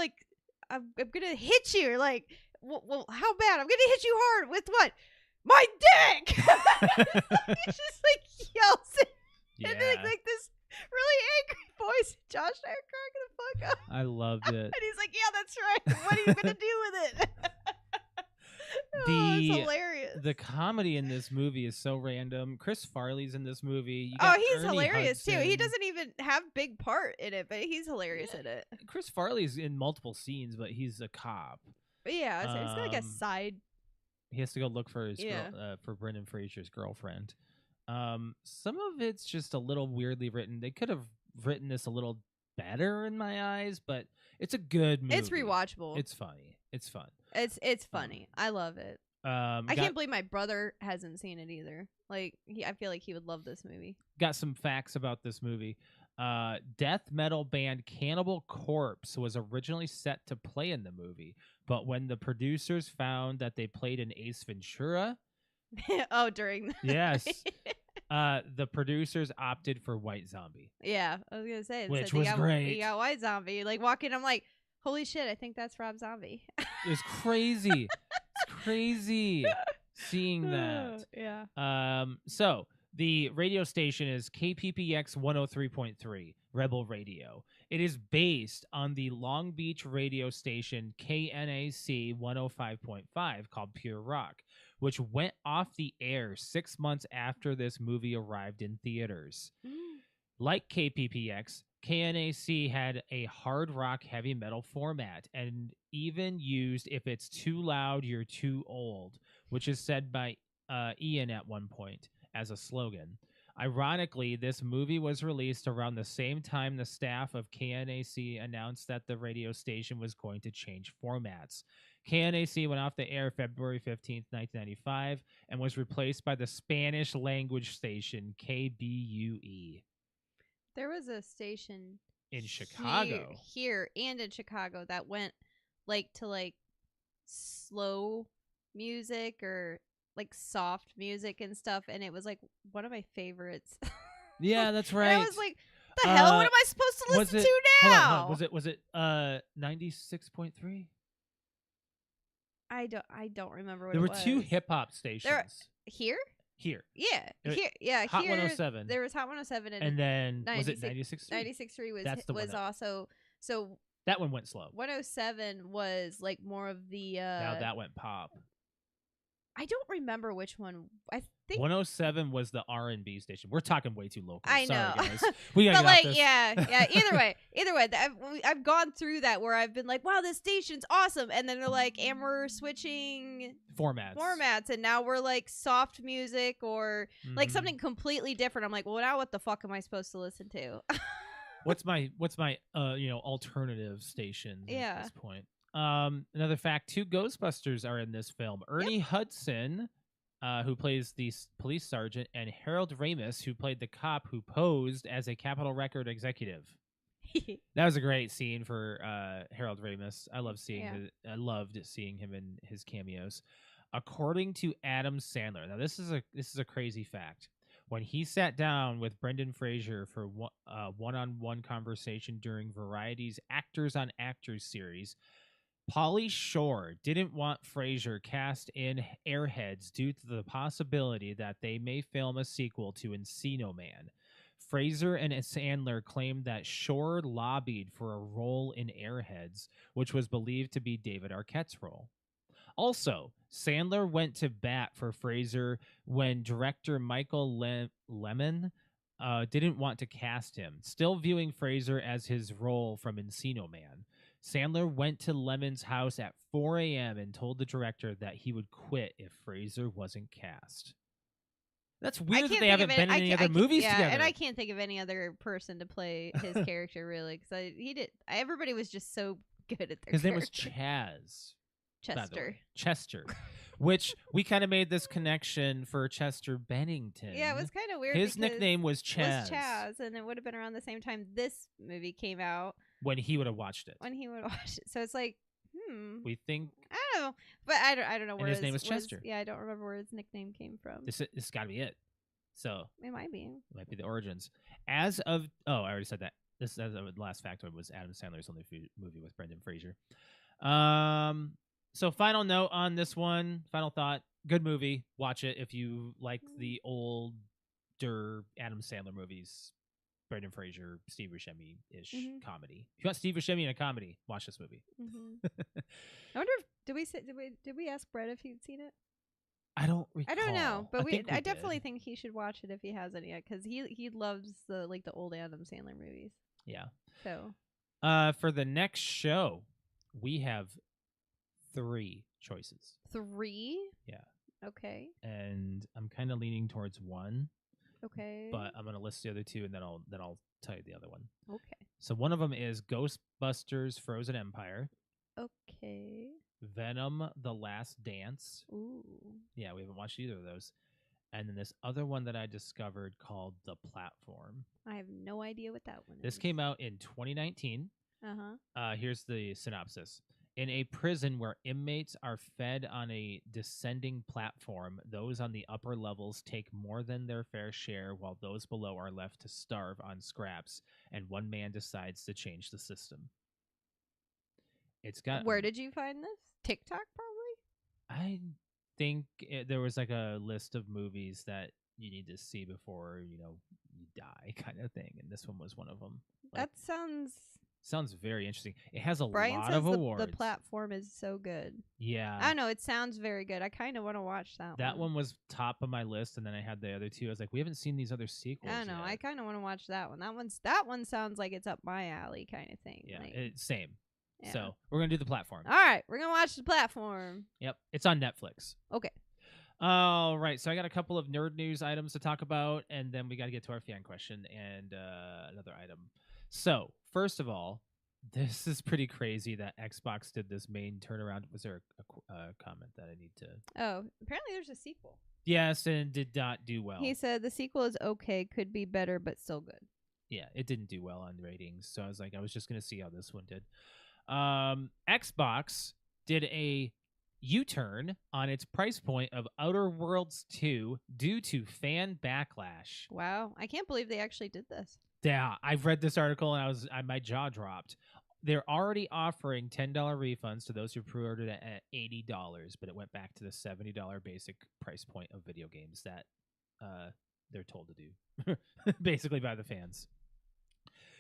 hit you. Like, well, how bad? I'm gonna hit you hard with what? My dick. He just like yells it. And then like this really angry voice. Josh and I are cracking the fuck up. I loved it. And he's like, yeah, that's right. What are you gonna do with it? It's hilarious. The comedy in this movie is so random. Chris Farley's in this movie. He's hilarious too. He doesn't even have big part in it, but he's hilarious in it. Chris Farley's in multiple scenes, but he's a cop. But yeah, it's like a side. He has to go look for his for Brendan Fraser's girlfriend. Some of it's just a little weirdly written. They could have written this a little better in my eyes, but it's a good movie. It's rewatchable. It's funny. It's fun. It's funny. I love it. I can't believe my brother hasn't seen it either. Like, I feel like he would love this movie. Got some facts about this movie. Death metal band Cannibal Corpse was originally set to play in the movie, but when the producers found that they played in Ace Ventura, during yes, the producers opted for White Zombie. Yeah, I was gonna say, which was great. You got White Zombie, like walking. I'm like, holy shit! I think that's Rob Zombie. It was crazy. It's crazy seeing that. Yeah. So the radio station is KPPX 103.3 Rebel Radio. It is based on the Long Beach radio station KNAC 105.5 called Pure Rock, which went off the air 6 months after this movie arrived in theaters. Like KPPX, KNAC had a hard rock heavy metal format and even used "If it's too loud, you're too old," which is said by Ian at one point as a slogan. Ironically, this movie was released around the same time the staff of KNAC announced that the radio station was going to change formats. KNAC went off the air February 15th, 1995, and was replaced by the Spanish language station KBUE There was a station in Chicago. here and in Chicago that went like to like slow music or like soft music and stuff, and it was like one of my favorites. Yeah, that's right. And I was like, the hell? What am I supposed to listen to now? Hold on. Was it 96.3? I don't remember what There it were was. two hip hop stations. Here? Here. Yeah. It was Here. Yeah. Hot here, 107. There was Hot 107 And then was it 96.3 96.3? was That's the one was that- also so That one went slow. 107 was like more of the Now that went pop. I don't remember which one. I think 107 was the R&B station. We're talking way too local. I Sorry, know. guys. We gotta but get like off this. yeah. Either way, I've gone through that where I've been like, wow, this station's awesome, and then they're like, and we're switching formats, and now we're like soft music or like Mhm. something completely different. I'm like, well, now what the fuck am I supposed to listen to? What's my alternative station Yeah. at this point? Another fact: 2 Ghostbusters are in this film. Ernie Hudson, who plays the police sergeant, and Harold Ramis, who played the cop who posed as a Capitol Record executive. That was a great scene for Harold Ramis. I loved seeing him in his cameos. According to Adam Sandler, now this is a crazy fact. When he sat down with Brendan Fraser for one-on-one conversation during Variety's Actors on Actors series, Pauly Shore didn't want Fraser cast in Airheads due to the possibility that they may film a sequel to Encino Man. Fraser and Sandler claimed that Shore lobbied for a role in Airheads, which was believed to be David Arquette's role. Also, Sandler went to bat for Fraser when director Michael Lemmon didn't want to cast him, still viewing Fraser as his role from Encino Man. Sandler went to Lemon's house at 4 a.m. and told the director that he would quit if Fraser wasn't cast. That's weird that they haven't been in any other movies together. And I can't think of any other person to play his character really, because everybody was just so good at their. His name was Chaz. Chester. Which we kind of made this connection for Chester Bennington. Yeah, it was kind of weird. His nickname was Chaz. And it would have been around the same time this movie came out. When he would have watched it. So it's like, We think. I don't know, but I don't know where his name was Chester. I don't remember where his nickname came from. This got to be it. So it might be. It might be the origins. As of I already said that. This as the last factoid was Adam Sandler's only movie with Brendan Fraser. So final note on this one. Final thought. Good movie. Watch it if you like the older Adam Sandler movies. Brendan Fraser, Steve Buscemi-ish comedy. If you want Steve Buscemi in a comedy, watch this movie. I wonder if did we ask Brett if he'd seen it? I don't recall. I don't know, but I did. definitely think he should watch it if he hasn't yet, because he loves the old Adam Sandler movies. Yeah. So, for the next show, we have 3 choices. 3? Yeah. Okay. And I'm kind of leaning towards one. Okay. But I'm gonna list the other 2, and then I'll tell you the other one. Okay. So one of them is Ghostbusters: Frozen Empire. Okay. Venom: The Last Dance. Ooh. Yeah, we haven't watched either of those. And then this other one that I discovered called The Platform. I have no idea what that one is. This came out in 2019. Here's the synopsis. In a prison where inmates are fed on a descending platform, those on the upper levels take more than their fair share, while those below are left to starve on scraps, and one man decides to change the system. It's got. Where did you find this? TikTok, probably? I think there was like a list of movies that you need to see before, you die kind of thing, and this one was one of them. That sounds very interesting. It has a Brian lot says of awards. The Platform is so good. Yeah. I don't know. It sounds very good. I kind of want to watch that one. That one was top of my list, and then I had the other 2. I was like, we haven't seen these other sequels. I don't know. Yet. I kind of want to watch that one. That one sounds like it's up my alley kind of thing. Yeah, like, same. Yeah. So we're going to do The Platform. All right. We're going to watch The Platform. Yep. It's on Netflix. Okay. All right. So I got a couple of nerd news items to talk about, and then we got to get to our fan question and another item. So, first of all, This is pretty crazy that Xbox did this main turnaround. Was there a comment that I need to? Oh, apparently there's a sequel. Yes, and did not do well. He said the sequel is okay, could be better, but still good. Yeah, it didn't do well on ratings. So I was like, I was just going to see how this one did. Xbox did a U-turn on its price point of Outer Worlds 2 due to fan backlash. Wow, I can't believe they actually did this. Yeah, I've read this article and my jaw dropped. They're already offering $10 refunds to those who pre-ordered it at $80, but it went back to the $70 basic price point of video games that they're told to do, basically by the fans.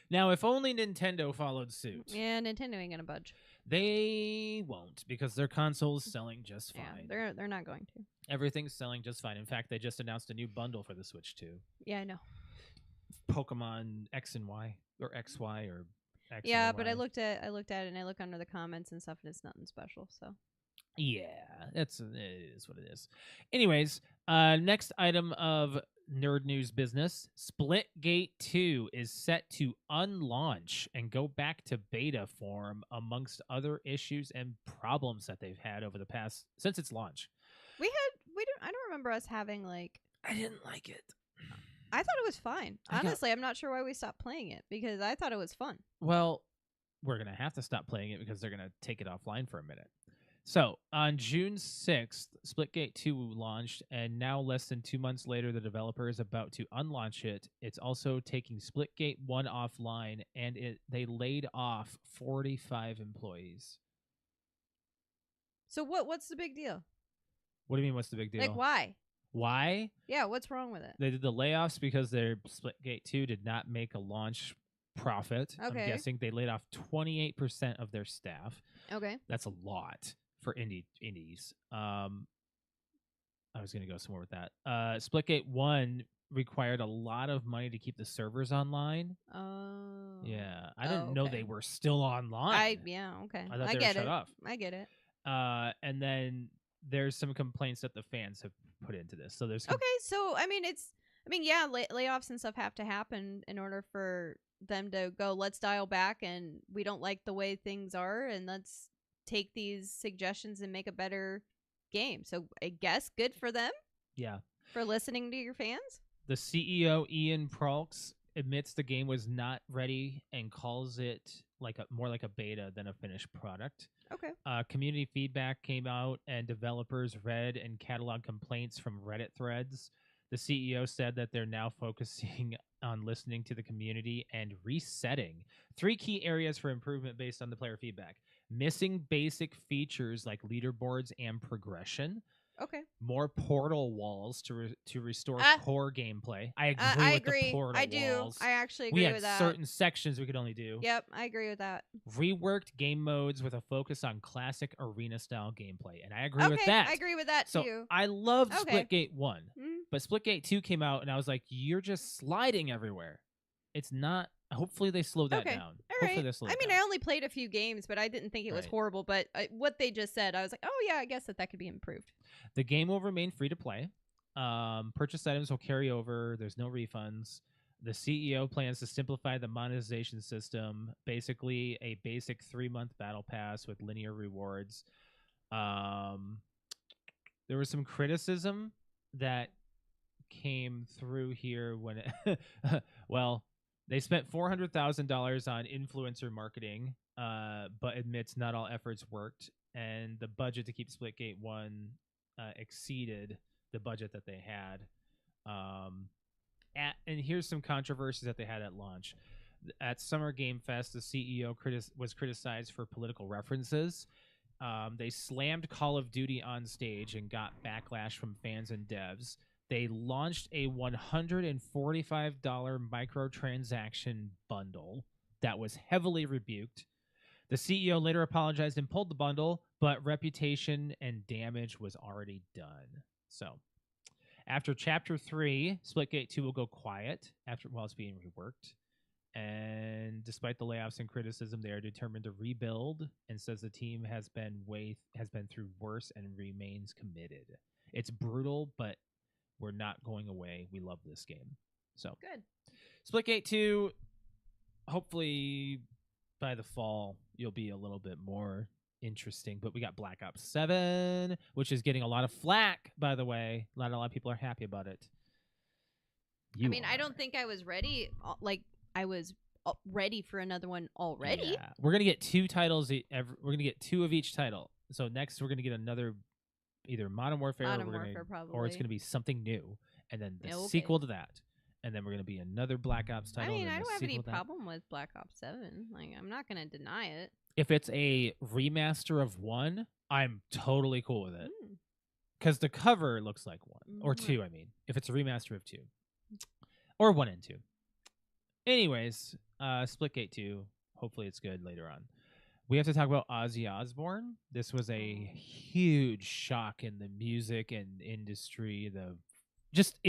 Now, if only Nintendo followed suit. Yeah, Nintendo ain't gonna budge. They won't, because their console's selling just fine. Yeah, they're not going to. Everything's selling just fine. In fact, they just announced a new bundle for the Switch 2. Yeah, I know. Pokemon X and Y, or XY, or X. Yeah, but I looked at it and I look under the comments and stuff, and it's nothing special. So. Yeah, it is what it is. Anyways, next item of nerd news business: Splitgate 2 is set to unlaunch and go back to beta form, amongst other issues and problems that they've had over the past since its launch. I don't remember us having like. I didn't like it. I thought it was fine. Honestly, I'm not sure why we stopped playing it because I thought it was fun. Well, we're gonna have to stop playing it because they're gonna take it offline for a minute. So, on June 6th, Splitgate 2 launched, and now less than 2 months later, the developer is about to unlaunch it. It's also taking Splitgate 1 offline, and they laid off 45 employees. So what's the big deal? What do you mean, what's the big deal? Like, why? Why? Yeah, what's wrong with it? They did the layoffs because their Splitgate 2 did not make a launch profit. Okay. I'm guessing they laid off 28% of their staff. Okay. That's a lot for indies. I was going to go somewhere with that. Splitgate 1 required a lot of money to keep the servers online. Oh. Yeah. I didn't know they were still online. Okay. I thought they get were it. shut off. I get it. And then there's some complaints that the fans have put into this. So there's okay. So layoffs and stuff have to happen in order for them to go. Let's dial back, and we don't like the way things are, and let's take these suggestions and make a better game. So I guess good for them. Yeah. For listening to your fans. The CEO Ian Pralks admits the game was not ready and calls it more like a beta than a finished product. Okay. Community feedback came out, and developers read and cataloged complaints from Reddit threads. The CEO said that they're now focusing on listening to the community and resetting 3 key areas for improvement based on the player feedback: missing basic features like leaderboards and progression. Okay. More portal walls to restore core gameplay. I agree with the portal walls. I actually agree with that. We had certain sections we could only do. Yep, I agree with that. Reworked game modes with a focus on classic arena-style gameplay, and I agree with that. I agree with that, so too. I loved Splitgate 1, Mm-hmm. but Splitgate 2 came out, and I was like, you're just sliding everywhere. It's not... Hopefully they slow that down. All Hopefully right. they slow I mean, down. I only played a few games, but I didn't think it was horrible. But what they just said, I was like, oh, yeah, I guess that could be improved. The game will remain free to play. Purchased items will carry over. There's no refunds. The CEO plans to simplify the monetization system, basically a basic 3-month battle pass with linear rewards. There was some criticism that came through here when well, they spent $400,000 on influencer marketing, but admits not all efforts worked, and the budget to keep Splitgate 1 exceeded the budget that they had. And here's some controversies that they had at launch. At Summer Game Fest, the CEO was criticized for political references. They slammed Call of Duty on stage and got backlash from fans and devs. They launched a $145 microtransaction bundle that was heavily rebuked. The CEO later apologized and pulled the bundle, but reputation and damage was already done. So, after Chapter 3, Splitgate 2 will go quiet while it's being reworked. And despite the layoffs and criticism, they are determined to rebuild, and says the team has been through worse and remains committed. It's brutal, but we're not going away. We love this game. So good. Splitgate 2, hopefully by the fall, you'll be a little bit more interesting. But we got Black Ops 7, which is getting a lot of flack, by the way. Not a lot of people are happy about it. I mean, I don't think I was ready. Like, I was ready for another one already. Yeah. We're gonna get 2 titles. We're gonna get 2 of each title. So next, we're gonna get another, either Modern Warfare, probably, or it's gonna be something new, and then the sequel to that, and then we're gonna be another Black Ops title. I mean, I don't have any problem with Black Ops 7. Like, I'm not gonna deny it. If it's a remaster of 1, I'm totally cool with it. Because the cover looks like 1. Or 2, I mean. If it's a remaster of 2. Or 1 and 2. Anyways, Splitgate 2. Hopefully it's good later on. We have to talk about Ozzy Osbourne. This was a huge shock in the music and industry, just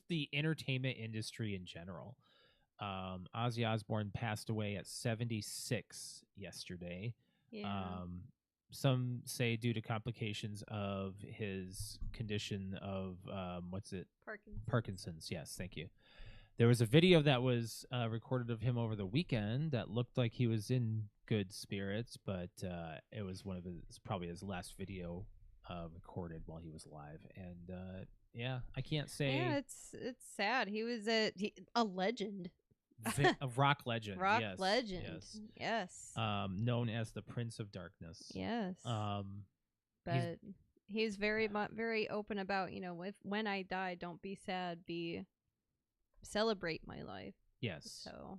the entertainment industry in general. Ozzy Osbourne passed away at 76 yesterday. Yeah. Some say due to complications of his condition of Parkinson's. Yes, thank you. There was a video that was recorded of him over the weekend that looked like he was in good spirits, but it was probably his last video recorded while he was alive. And yeah, I can't say. Yeah, it's sad. He was a legend. A rock legend. Rock legend. Yes. Known as the Prince of Darkness. Yes. But he's very open about, when I die, don't be sad, celebrate my life. Yes. So,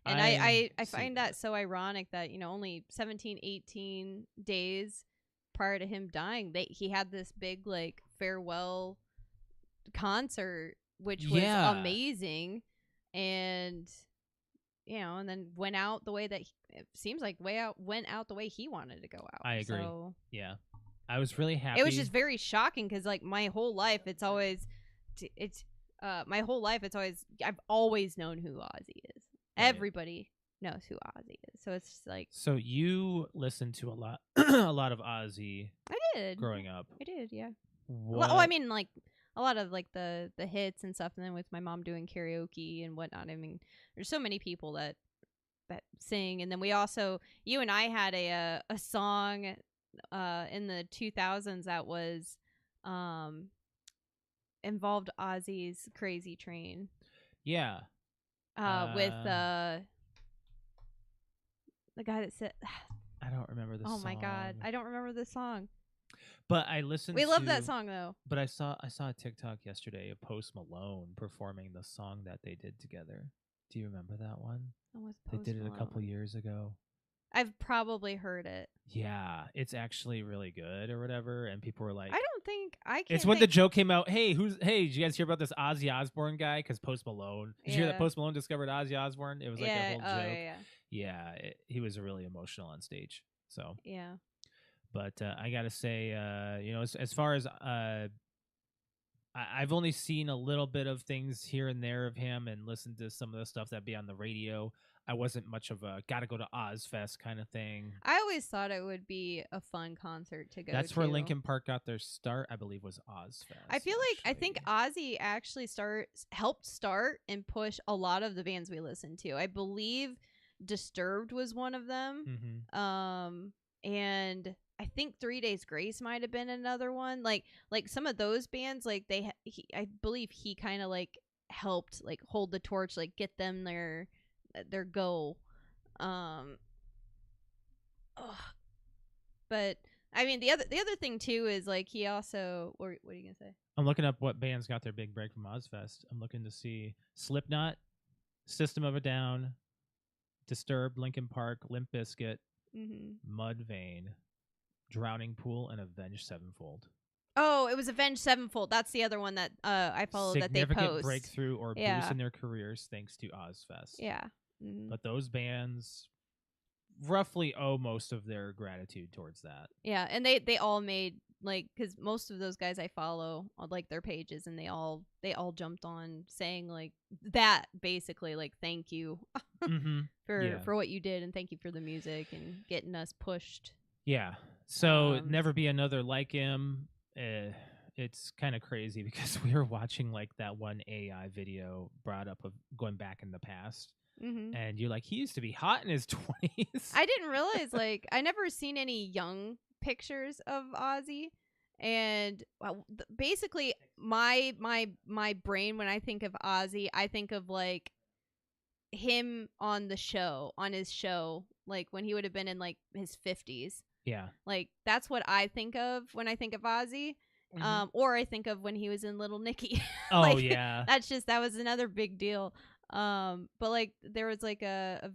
and I find that so ironic that, only 17, 18 days prior to him dying, he had this big, like, farewell concert, which was amazing. And, and then went out the way that it seems like went out the way he wanted to go out. I agree. So, yeah. I was really happy. It was just very shocking because, like, my whole life, I've always known who Ozzy is. Right. Everybody knows who Ozzy is. So it's just like. So you listened to a lot of Ozzy. I did. Growing up. I did, yeah. What? Well, I mean, like, a lot of, like, the hits and stuff, and then with my mom doing karaoke and whatnot. I mean, there's so many people that sing, and then we also, you and I had a song in the 2000s that was involved Ozzy's Crazy Train. Yeah. With the guy that said, I don't remember the song. Oh my God, I don't remember the song. But I listened. We love that song though. But I saw a TikTok yesterday of Post Malone performing the song that they did together. Do you remember that one? They did it a couple years ago. I've probably heard it. Yeah, it's actually really good or whatever. And people were like, It's when the joke came out. Hey, did you guys hear about this Ozzy Osbourne guy? Because Post Malone. Did you hear that Post Malone discovered Ozzy Osbourne? It was like a whole joke. Yeah, he was really emotional on stage. So yeah. But I gotta say, as far as I've only seen a little bit of things here and there of him and listened to some of the stuff that'd be on the radio. I wasn't much of a gotta go to Ozfest kind of thing. I always thought it would be a fun concert to go to. That's where Linkin Park got their start, I believe, was Ozfest. I think Ozzy actually helped start and push a lot of the bands we listened to. I believe Disturbed was one of them. Mm-hmm. And I think 3 Days Grace might have been another one. Like some of those bands, like I believe he kind of like helped like hold the torch, like get them their goal. But I mean the other thing too is like he also. What are you gonna say? I'm looking up what bands got their big break from Ozfest. I'm looking to see Slipknot, System of a Down, Disturbed, Linkin Park, Limp Bizkit, Mudvayne, Drowning Pool, and Avenged Sevenfold. Oh, it was Avenged Sevenfold. That's the other one that I followed that they post. Significant breakthrough or boost in their careers thanks to Ozfest. Yeah. But those bands roughly owe most of their gratitude towards that. Yeah, and they all made, like, because most of those guys I follow on, like, their pages, and they all jumped on saying, like, that basically, like, thank you for what you did, and thank you for the music and getting us pushed. Yeah. So never be another like him. It's kind of crazy because we were watching like that one AI video brought up of going back in the past and you're like, he used to be hot in his 20s. I didn't realize, like, I never seen any young pictures of Ozzy. And basically, my brain, when I think of Ozzy, I think of, like, him on his show, like, when he would have been in, like, his 50s. Yeah. Like, that's what I think of when I think of Ozzy. Or I think of when he was in Little Nicky. Oh, like, yeah. that was another big deal. But, like, there was, like, a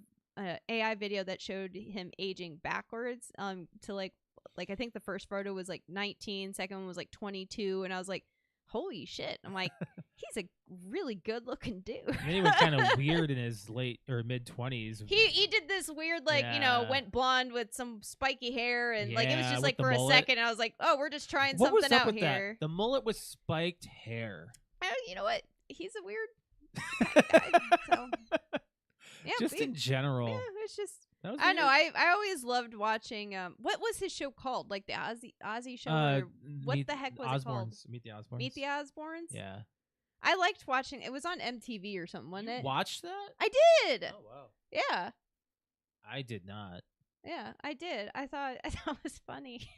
AI video that showed him aging backwards to, like, I think the first photo was, like, 19, second one was, like, 22, and I was like, holy shit. I'm like, he's a really good-looking dude. And then he went kind of weird in his late or mid-20s. He did this weird, like, went blonde with some spiky hair, and, like, it was just, like, for a second, I was like, oh, we're just trying something out here. That? The mullet with spiked hair. You know what? He's a weird guy, so. Yeah, just in general. Yeah, it's just. I know. I always loved watching. What was his show called? Like the Ozzy show? Or what the heck was it called? Meet the Osbournes. Meet the Osbournes. Yeah. I liked watching. It was on MTV or something, wasn't it? Watched that? I did. Oh wow. Yeah. I did not. Yeah, I did. I thought it was funny.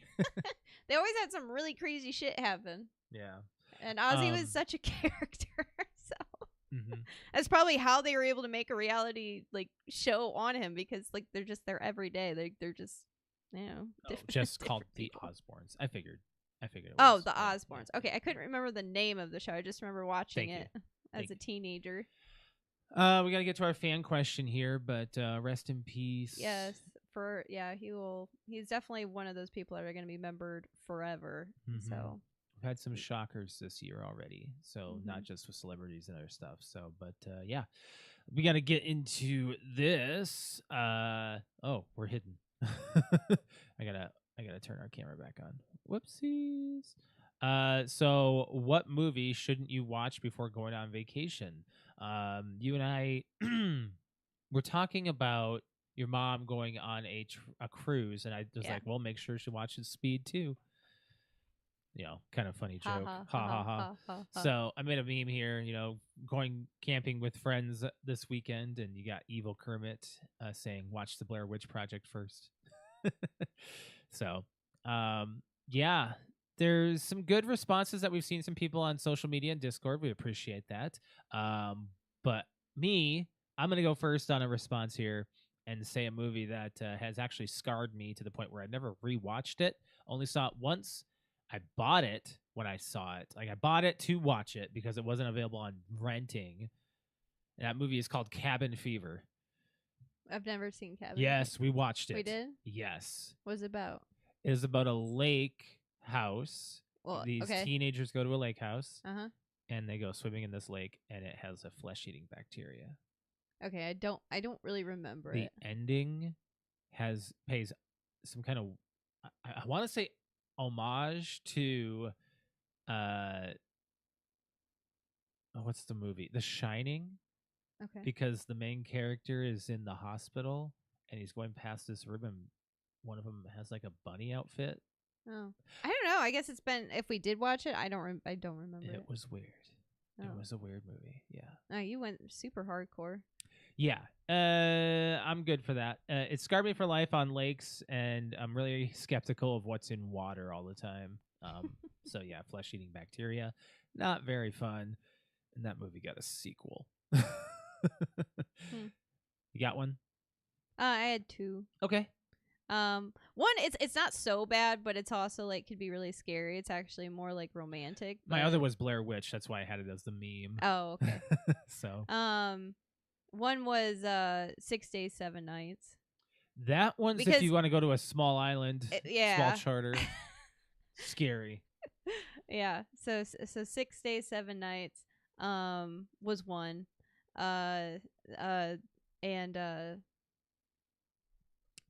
They always had some really crazy shit happen. Yeah. And Ozzy was such a character. So. Mm-hmm. That's probably how they were able to make a reality like show on him, because like they're just there every day. They're just just called the Osbournes. I figured it was. Oh, the yeah, Osbournes. Yeah. Okay, I couldn't remember the name of the show. I just remember watching it as a teenager. We got to get to our fan question here, but rest in peace. Yes, he's definitely one of those people that are going to be remembered forever. Mm-hmm. So. We've had some shockers this year already, so not just with celebrities and other stuff. So, but yeah, we got to get into this. We're hidden. I gotta turn our camera back on. Whoopsies. So what movie shouldn't you watch before going on vacation? You and I were talking about your mom going on a cruise, and I was like, well, make sure she watches Speed too. Kind of funny joke. Ha ha ha. So I made a meme here, going camping with friends this weekend, and you got Evil Kermit saying, watch the Blair Witch Project first. So, yeah, there's some good responses that we've seen some people on social media and Discord. We appreciate that. But I'm going to go first on a response here and say a movie that has actually scarred me to the point where I never rewatched it. Only saw it once. I bought it when I saw it. Like, I bought it to watch it because it wasn't available on renting. And that movie is called Cabin Fever. I've never seen Cabin. Yes, we watched it. We did? Yes. What was it about? It is about a lake house. Well, These teenagers go to a lake house. And they go swimming in this lake, and it has a flesh-eating bacteria. Okay, I don't really remember it. The ending pays some kind of, I want to say, homage to what's the movie? The Shining. Okay. Because the main character is in the hospital and he's going past this room, and one of them has like a bunny outfit. Oh, I don't know. I guess it's been, if we did watch it, I don't remember. It was weird. Oh. It was a weird movie. Yeah. Oh, you went super hardcore. Yeah. I'm good for that. It scarred me for life on lakes, and I'm really skeptical of what's in water all the time. So yeah, flesh-eating bacteria, not very fun. And that movie got a sequel. You got one? I had two. Okay. One, it's not so bad, but it's also like could be really scary. It's actually more like romantic. My other was Blair Witch. That's why I had it as the meme. Oh, okay. So. One was 6 Days, 7 Nights. That one's because if you want to go to a small island, small charter. Scary. Yeah. So 6 Days, 7 Nights was one. And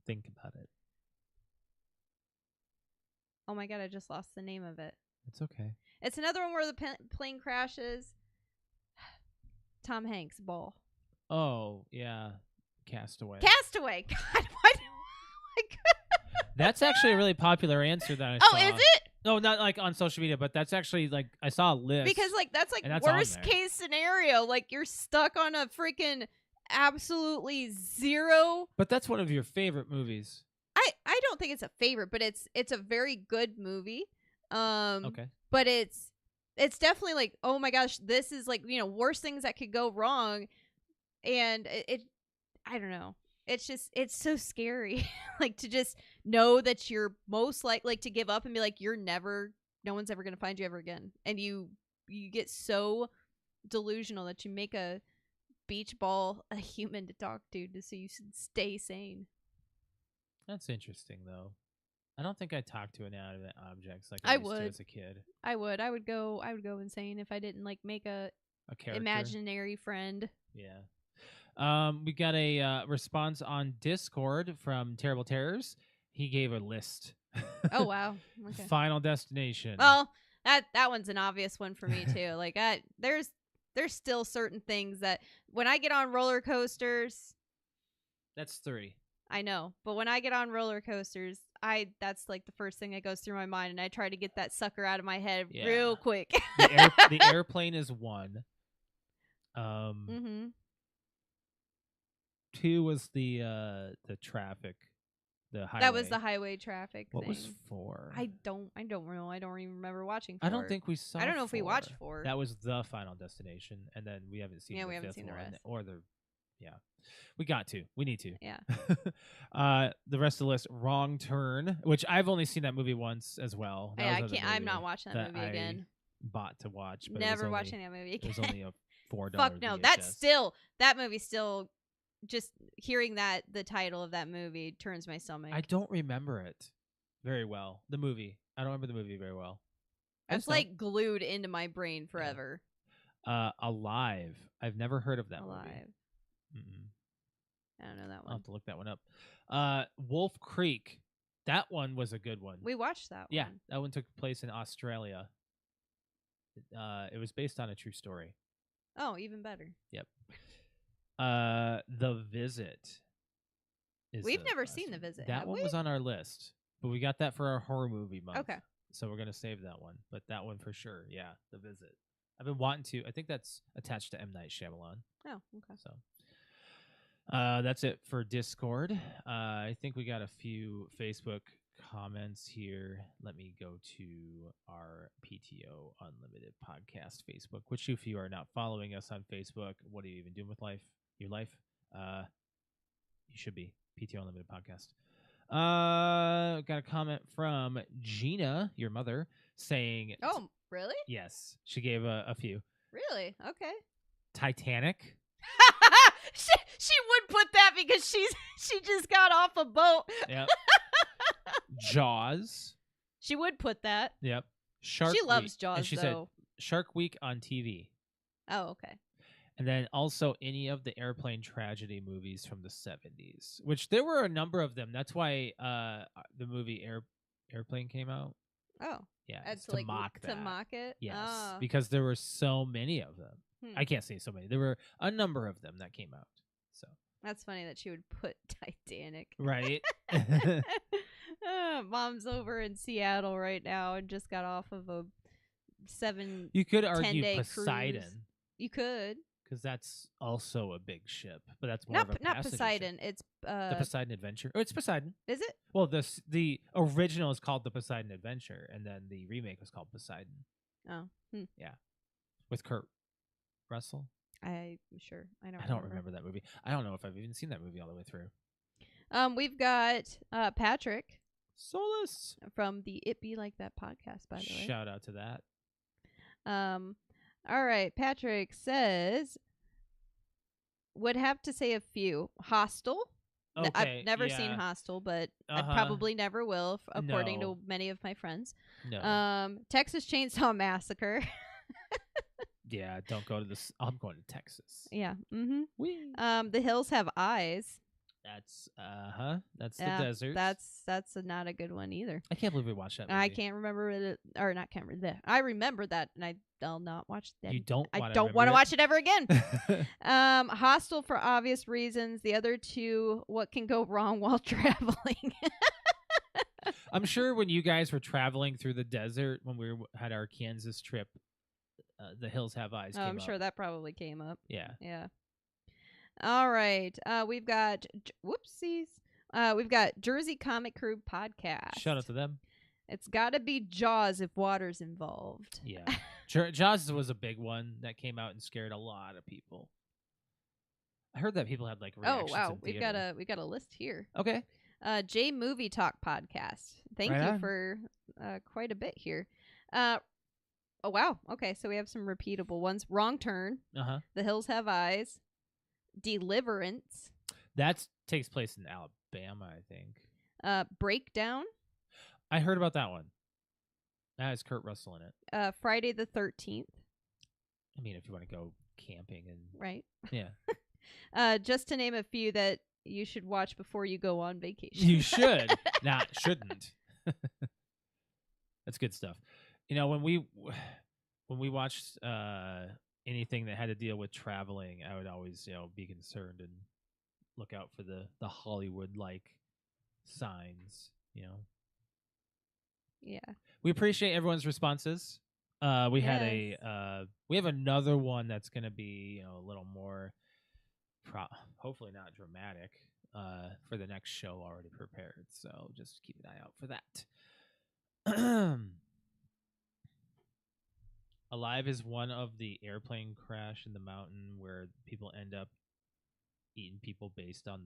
think about it. Oh my god, I just lost the name of it. It's okay. It's another one where the plane crashes. Tom Hanks, Ball. Oh, yeah. Castaway. Castaway. God, what? That's actually a really popular answer that I saw. Oh, is it? No, not like on social media, but that's actually like I saw a list. Because like that's worst case scenario. Like you're stuck on a freaking absolutely zero. But that's one of your favorite movies. I don't think it's a favorite, but it's a very good movie. Okay. But it's definitely like, oh my gosh, this is like, worst things that could go wrong, and it I don't know. It's just, it's so scary. Like, to just know that you're most like to give up and be like, no one's ever going to find you ever again. And you get so delusional that you make a beach ball a human to talk to so you should stay sane. That's interesting, though. I don't think I talk to inanimate objects like I I used to would. as a kid. I would go insane if I didn't like make a character. imaginary friend. Yeah. We got a response on Discord from Terrible Terrors. He gave a list. Oh wow. Okay. Final Destination. Well, that one's an obvious one for me too. Like, there's still certain things that when I get on roller coasters, That's 3. I know, but when I get on roller coasters, that's like the first thing that goes through my mind, and I try to get that sucker out of my head real quick. The airplane is 1. Mm-hmm. 2 was the traffic, the highway. That was the highway traffic What thing. was 4? I don't know. I don't even remember watching 4. I don't think we saw. I don't know if we 4. watched 4. That was the Final Destination, and then we haven't seen. Yeah, the we haven't fifth seen the one, rest. or the. Yeah, we got to. We need to. Yeah. The rest of the list, Wrong Turn, which I've only seen that movie once as well. That Yeah, I was the can't. I'm movie not watching that movie again. Bought to watch, but Never watching that movie again. It was only a $4. Fuck no. VHS. That movie still. Just hearing the title of that movie turns my stomach. I don't remember it very well. The movie. I don't remember the movie very well. It's like glued into my brain forever. Alive. I've never heard of that movie. Alive. I don't know that one. I'll have to look that one up. Wolf Creek. That one was a good one. We watched that one. Yeah, that one took place in Australia. It was based on a true story. Oh, even better. Yep. The Visit. We've never seen The Visit. That one was on our list, but we got that for our horror movie month. Okay. So we're gonna save that one, but that one for sure. Yeah, The Visit. I've been wanting to. I think that's attached to M. Night Shyamalan. Oh, okay. So, that's it for Discord. I think we got a few Facebook comments here. Let me go to our PTO Unlimited podcast Facebook. Which, if you are not following us on Facebook, what are you even doing with your life? You should be. PTO Unlimited podcast. Got a comment from Gina, your mother, saying, "Oh, really? Yes." She gave a few. Really? Okay. Titanic. she would put that because she just got off a boat. Yep. Jaws. She would put that. Yep. Shark. She loves Week. Jaws, and she though. said Shark Week on TV. Oh, okay. And then also any of the airplane tragedy movies from the 70s, which there were a number of them. That's why the movie Airplane came out. Oh. Yeah, It's to mock that. To mock it? Yes, Oh. because there were so many of them. Hmm. I can't say so many. There were a number of them that came out. So That's funny that she would put Titanic. right. Mom's over in Seattle right now and just got off of a 7. You could argue 10-day Poseidon. cruise. You could. Because that's also a big ship, but that's more of a Not passenger Poseidon. ship. It's The Poseidon Adventure. Oh, it's Poseidon. Is it? Well, the original is called the Poseidon Adventure, and then the remake was called Poseidon. Oh. Yeah, with Kurt Russell. I'm sure. I I don't remember that movie. I don't know if I've even seen that movie all the way through. We've got Patrick Solus from the It Be Like That podcast, by the way. Shout out to that. All right. Patrick says, would have to say a few. Hostel. Okay, I've never seen Hostel, but I probably never will, according No. to many of my friends. No. Texas Chainsaw Massacre. Yeah, don't go to this. I'm going to Texas. Yeah. Mm-hmm. Whee. The Hills Have Eyes. That's That's the desert. That's not a good one either. I can't believe we watched that movie. I can't remember it, or not can't remember that. I remember that, and I'll not watch that. You don't. I don't want to watch it ever again. Hostel for obvious reasons. The other two, what can go wrong while traveling? I'm sure when you guys were traveling through the desert when we had our Kansas trip, The Hills Have Eyes. I'm came sure up. that probably came up. Yeah. Yeah. All right. We've got whoopsies. We've got Jersey Comic Crew podcast. Shout out to them. It's got to be Jaws if water's involved. Yeah. Jaws was a big one that came out and scared a lot of people. I heard that people had like reactions. Oh wow, in we've theater. got a list here. Okay. J Movie Talk podcast. Thank Right you on. for quite a bit here. Oh wow. Okay, so we have some repeatable ones. Wrong Turn. The Hills Have Eyes. Deliverance. That takes place in Alabama, I think. Breakdown. I heard about that one. That has Kurt Russell in it. Friday the 13th. I mean, if you want to go camping and Right. yeah, Just to name a few that you should watch before you go on vacation. you should, not shouldn't. That's good stuff. You know, when we watched anything that had to deal with traveling, I would always be concerned and look out for the Hollywood like signs. Yeah. We appreciate everyone's responses. We had we have another one that's going to be a little more hopefully not dramatic for the next show already prepared, so just keep an eye out for that. Alive is one of the airplane crash in the mountain where people end up eating people based on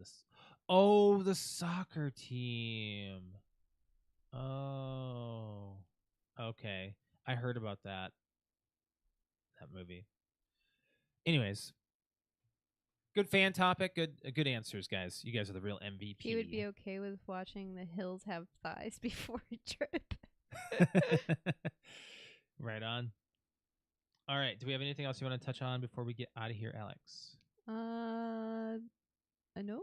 the soccer team. Oh, okay. I heard about that movie. Anyways, good fan topic. Good answers, guys. You guys are the real MVP. He would be okay with watching The Hills Have Thighs before a trip. Right on. All right. Do we have anything else you want to touch on before we get out of here, Alex? No. No.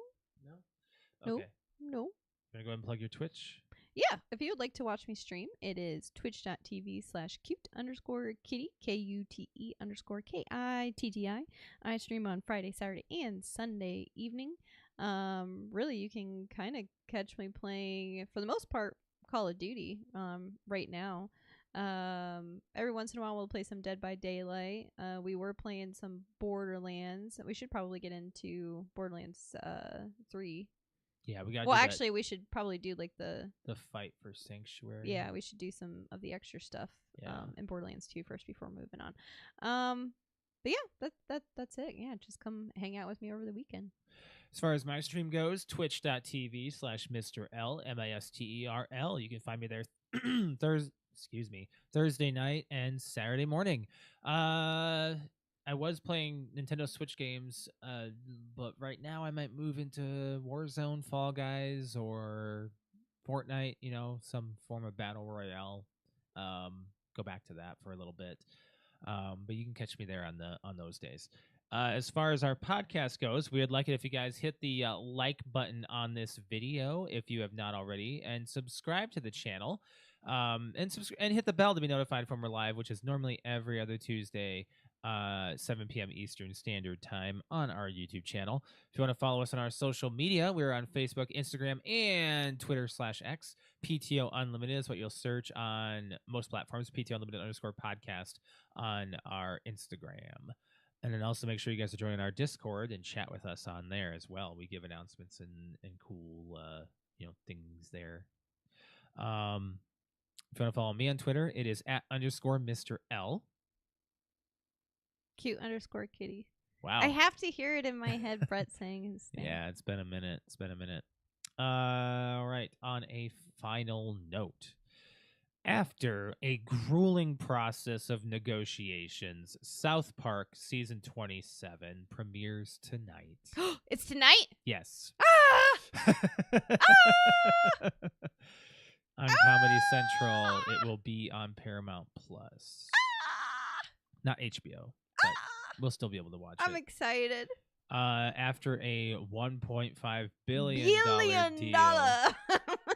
Nope. Okay. No. Gonna go ahead and plug your Twitch. Yeah, if you would like to watch me stream, it is twitch.tv/cute_kitty, KUTE_KITTI. I stream on Friday, Saturday, and Sunday evening. Really, you can kind of catch me playing, for the most part, Call of Duty right now. Every once in a while, we'll play some Dead by Daylight. We were playing some Borderlands. We should probably get into Borderlands 3. Yeah, we got. Well, actually, we should probably do like the fight for Sanctuary. Yeah, we should do some of the extra stuff in Borderlands 2 first before moving on. But yeah, that's it. Yeah, just come hang out with me over the weekend. As far as my stream goes, twitch.tv/Mr. L, MISTERL. You can find me there Thursday night and Saturday morning. I was playing Nintendo Switch games, but right now I might move into Warzone, Fall Guys, or Fortnite, some form of battle royale. Go back to that for a little bit. But you can catch me there on those days. As far as our podcast goes, we would like it if you guys hit the like button on this video if you have not already, and subscribe to the channel, and hit the bell to be notified when we're live, which is normally every other Tuesday, 7 p.m. Eastern Standard Time on our YouTube channel. If you want to follow us on our social media, we're on Facebook, Instagram, and Twitter/X. PTOUnlimited is what you'll search on most platforms. PTOUnlimited_podcast on our Instagram. And then also make sure you guys are joining our Discord and chat with us on there as well. We give announcements and cool things there. If you want to follow me on Twitter, it is @_Mr. L. Cute_kitty. Wow. I have to hear it in my head, Brett saying his name. Yeah, it's been a minute. All right. On a final note, after a grueling process of negotiations, South Park Season 27 premieres tonight. It's tonight? Yes. Ah! On Comedy Central, it will be on Paramount Plus. Not HBO, but we'll still be able to watch it. I'm excited. After a $1.5 billion deal,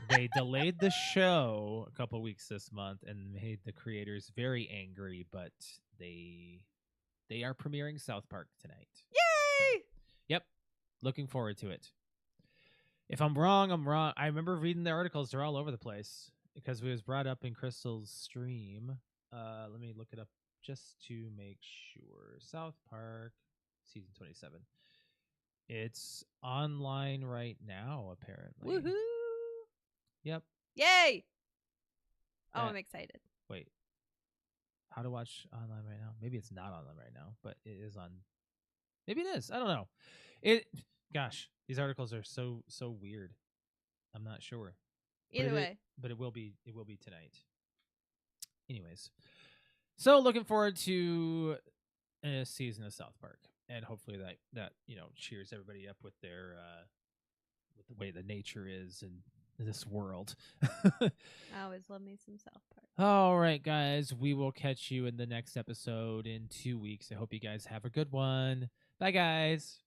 they delayed the show a couple weeks this month and made the creators very angry, but they are premiering South Park tonight. Yay! So, yep. Looking forward to it. If I'm wrong, I'm wrong. I remember reading the articles. They're all over the place because it was brought up in Crystal's stream. Let me look it up just to make sure. South Park Season 27. It's online right now, apparently. Woohoo! Yep. Yay! Oh, Yeah. I'm excited. Wait. How to watch online right now? Maybe it's not online right now, but it is on. Maybe it is. I don't know. Gosh, these articles are so weird. I'm not sure. Either way. But it will be tonight. Anyways, so looking forward to a season of South Park, and hopefully that cheers everybody up with their with the way the nature is in this world. I always love me some South Park. All right, guys, we will catch you in the next episode in 2 weeks. I hope you guys have a good one. Bye, guys.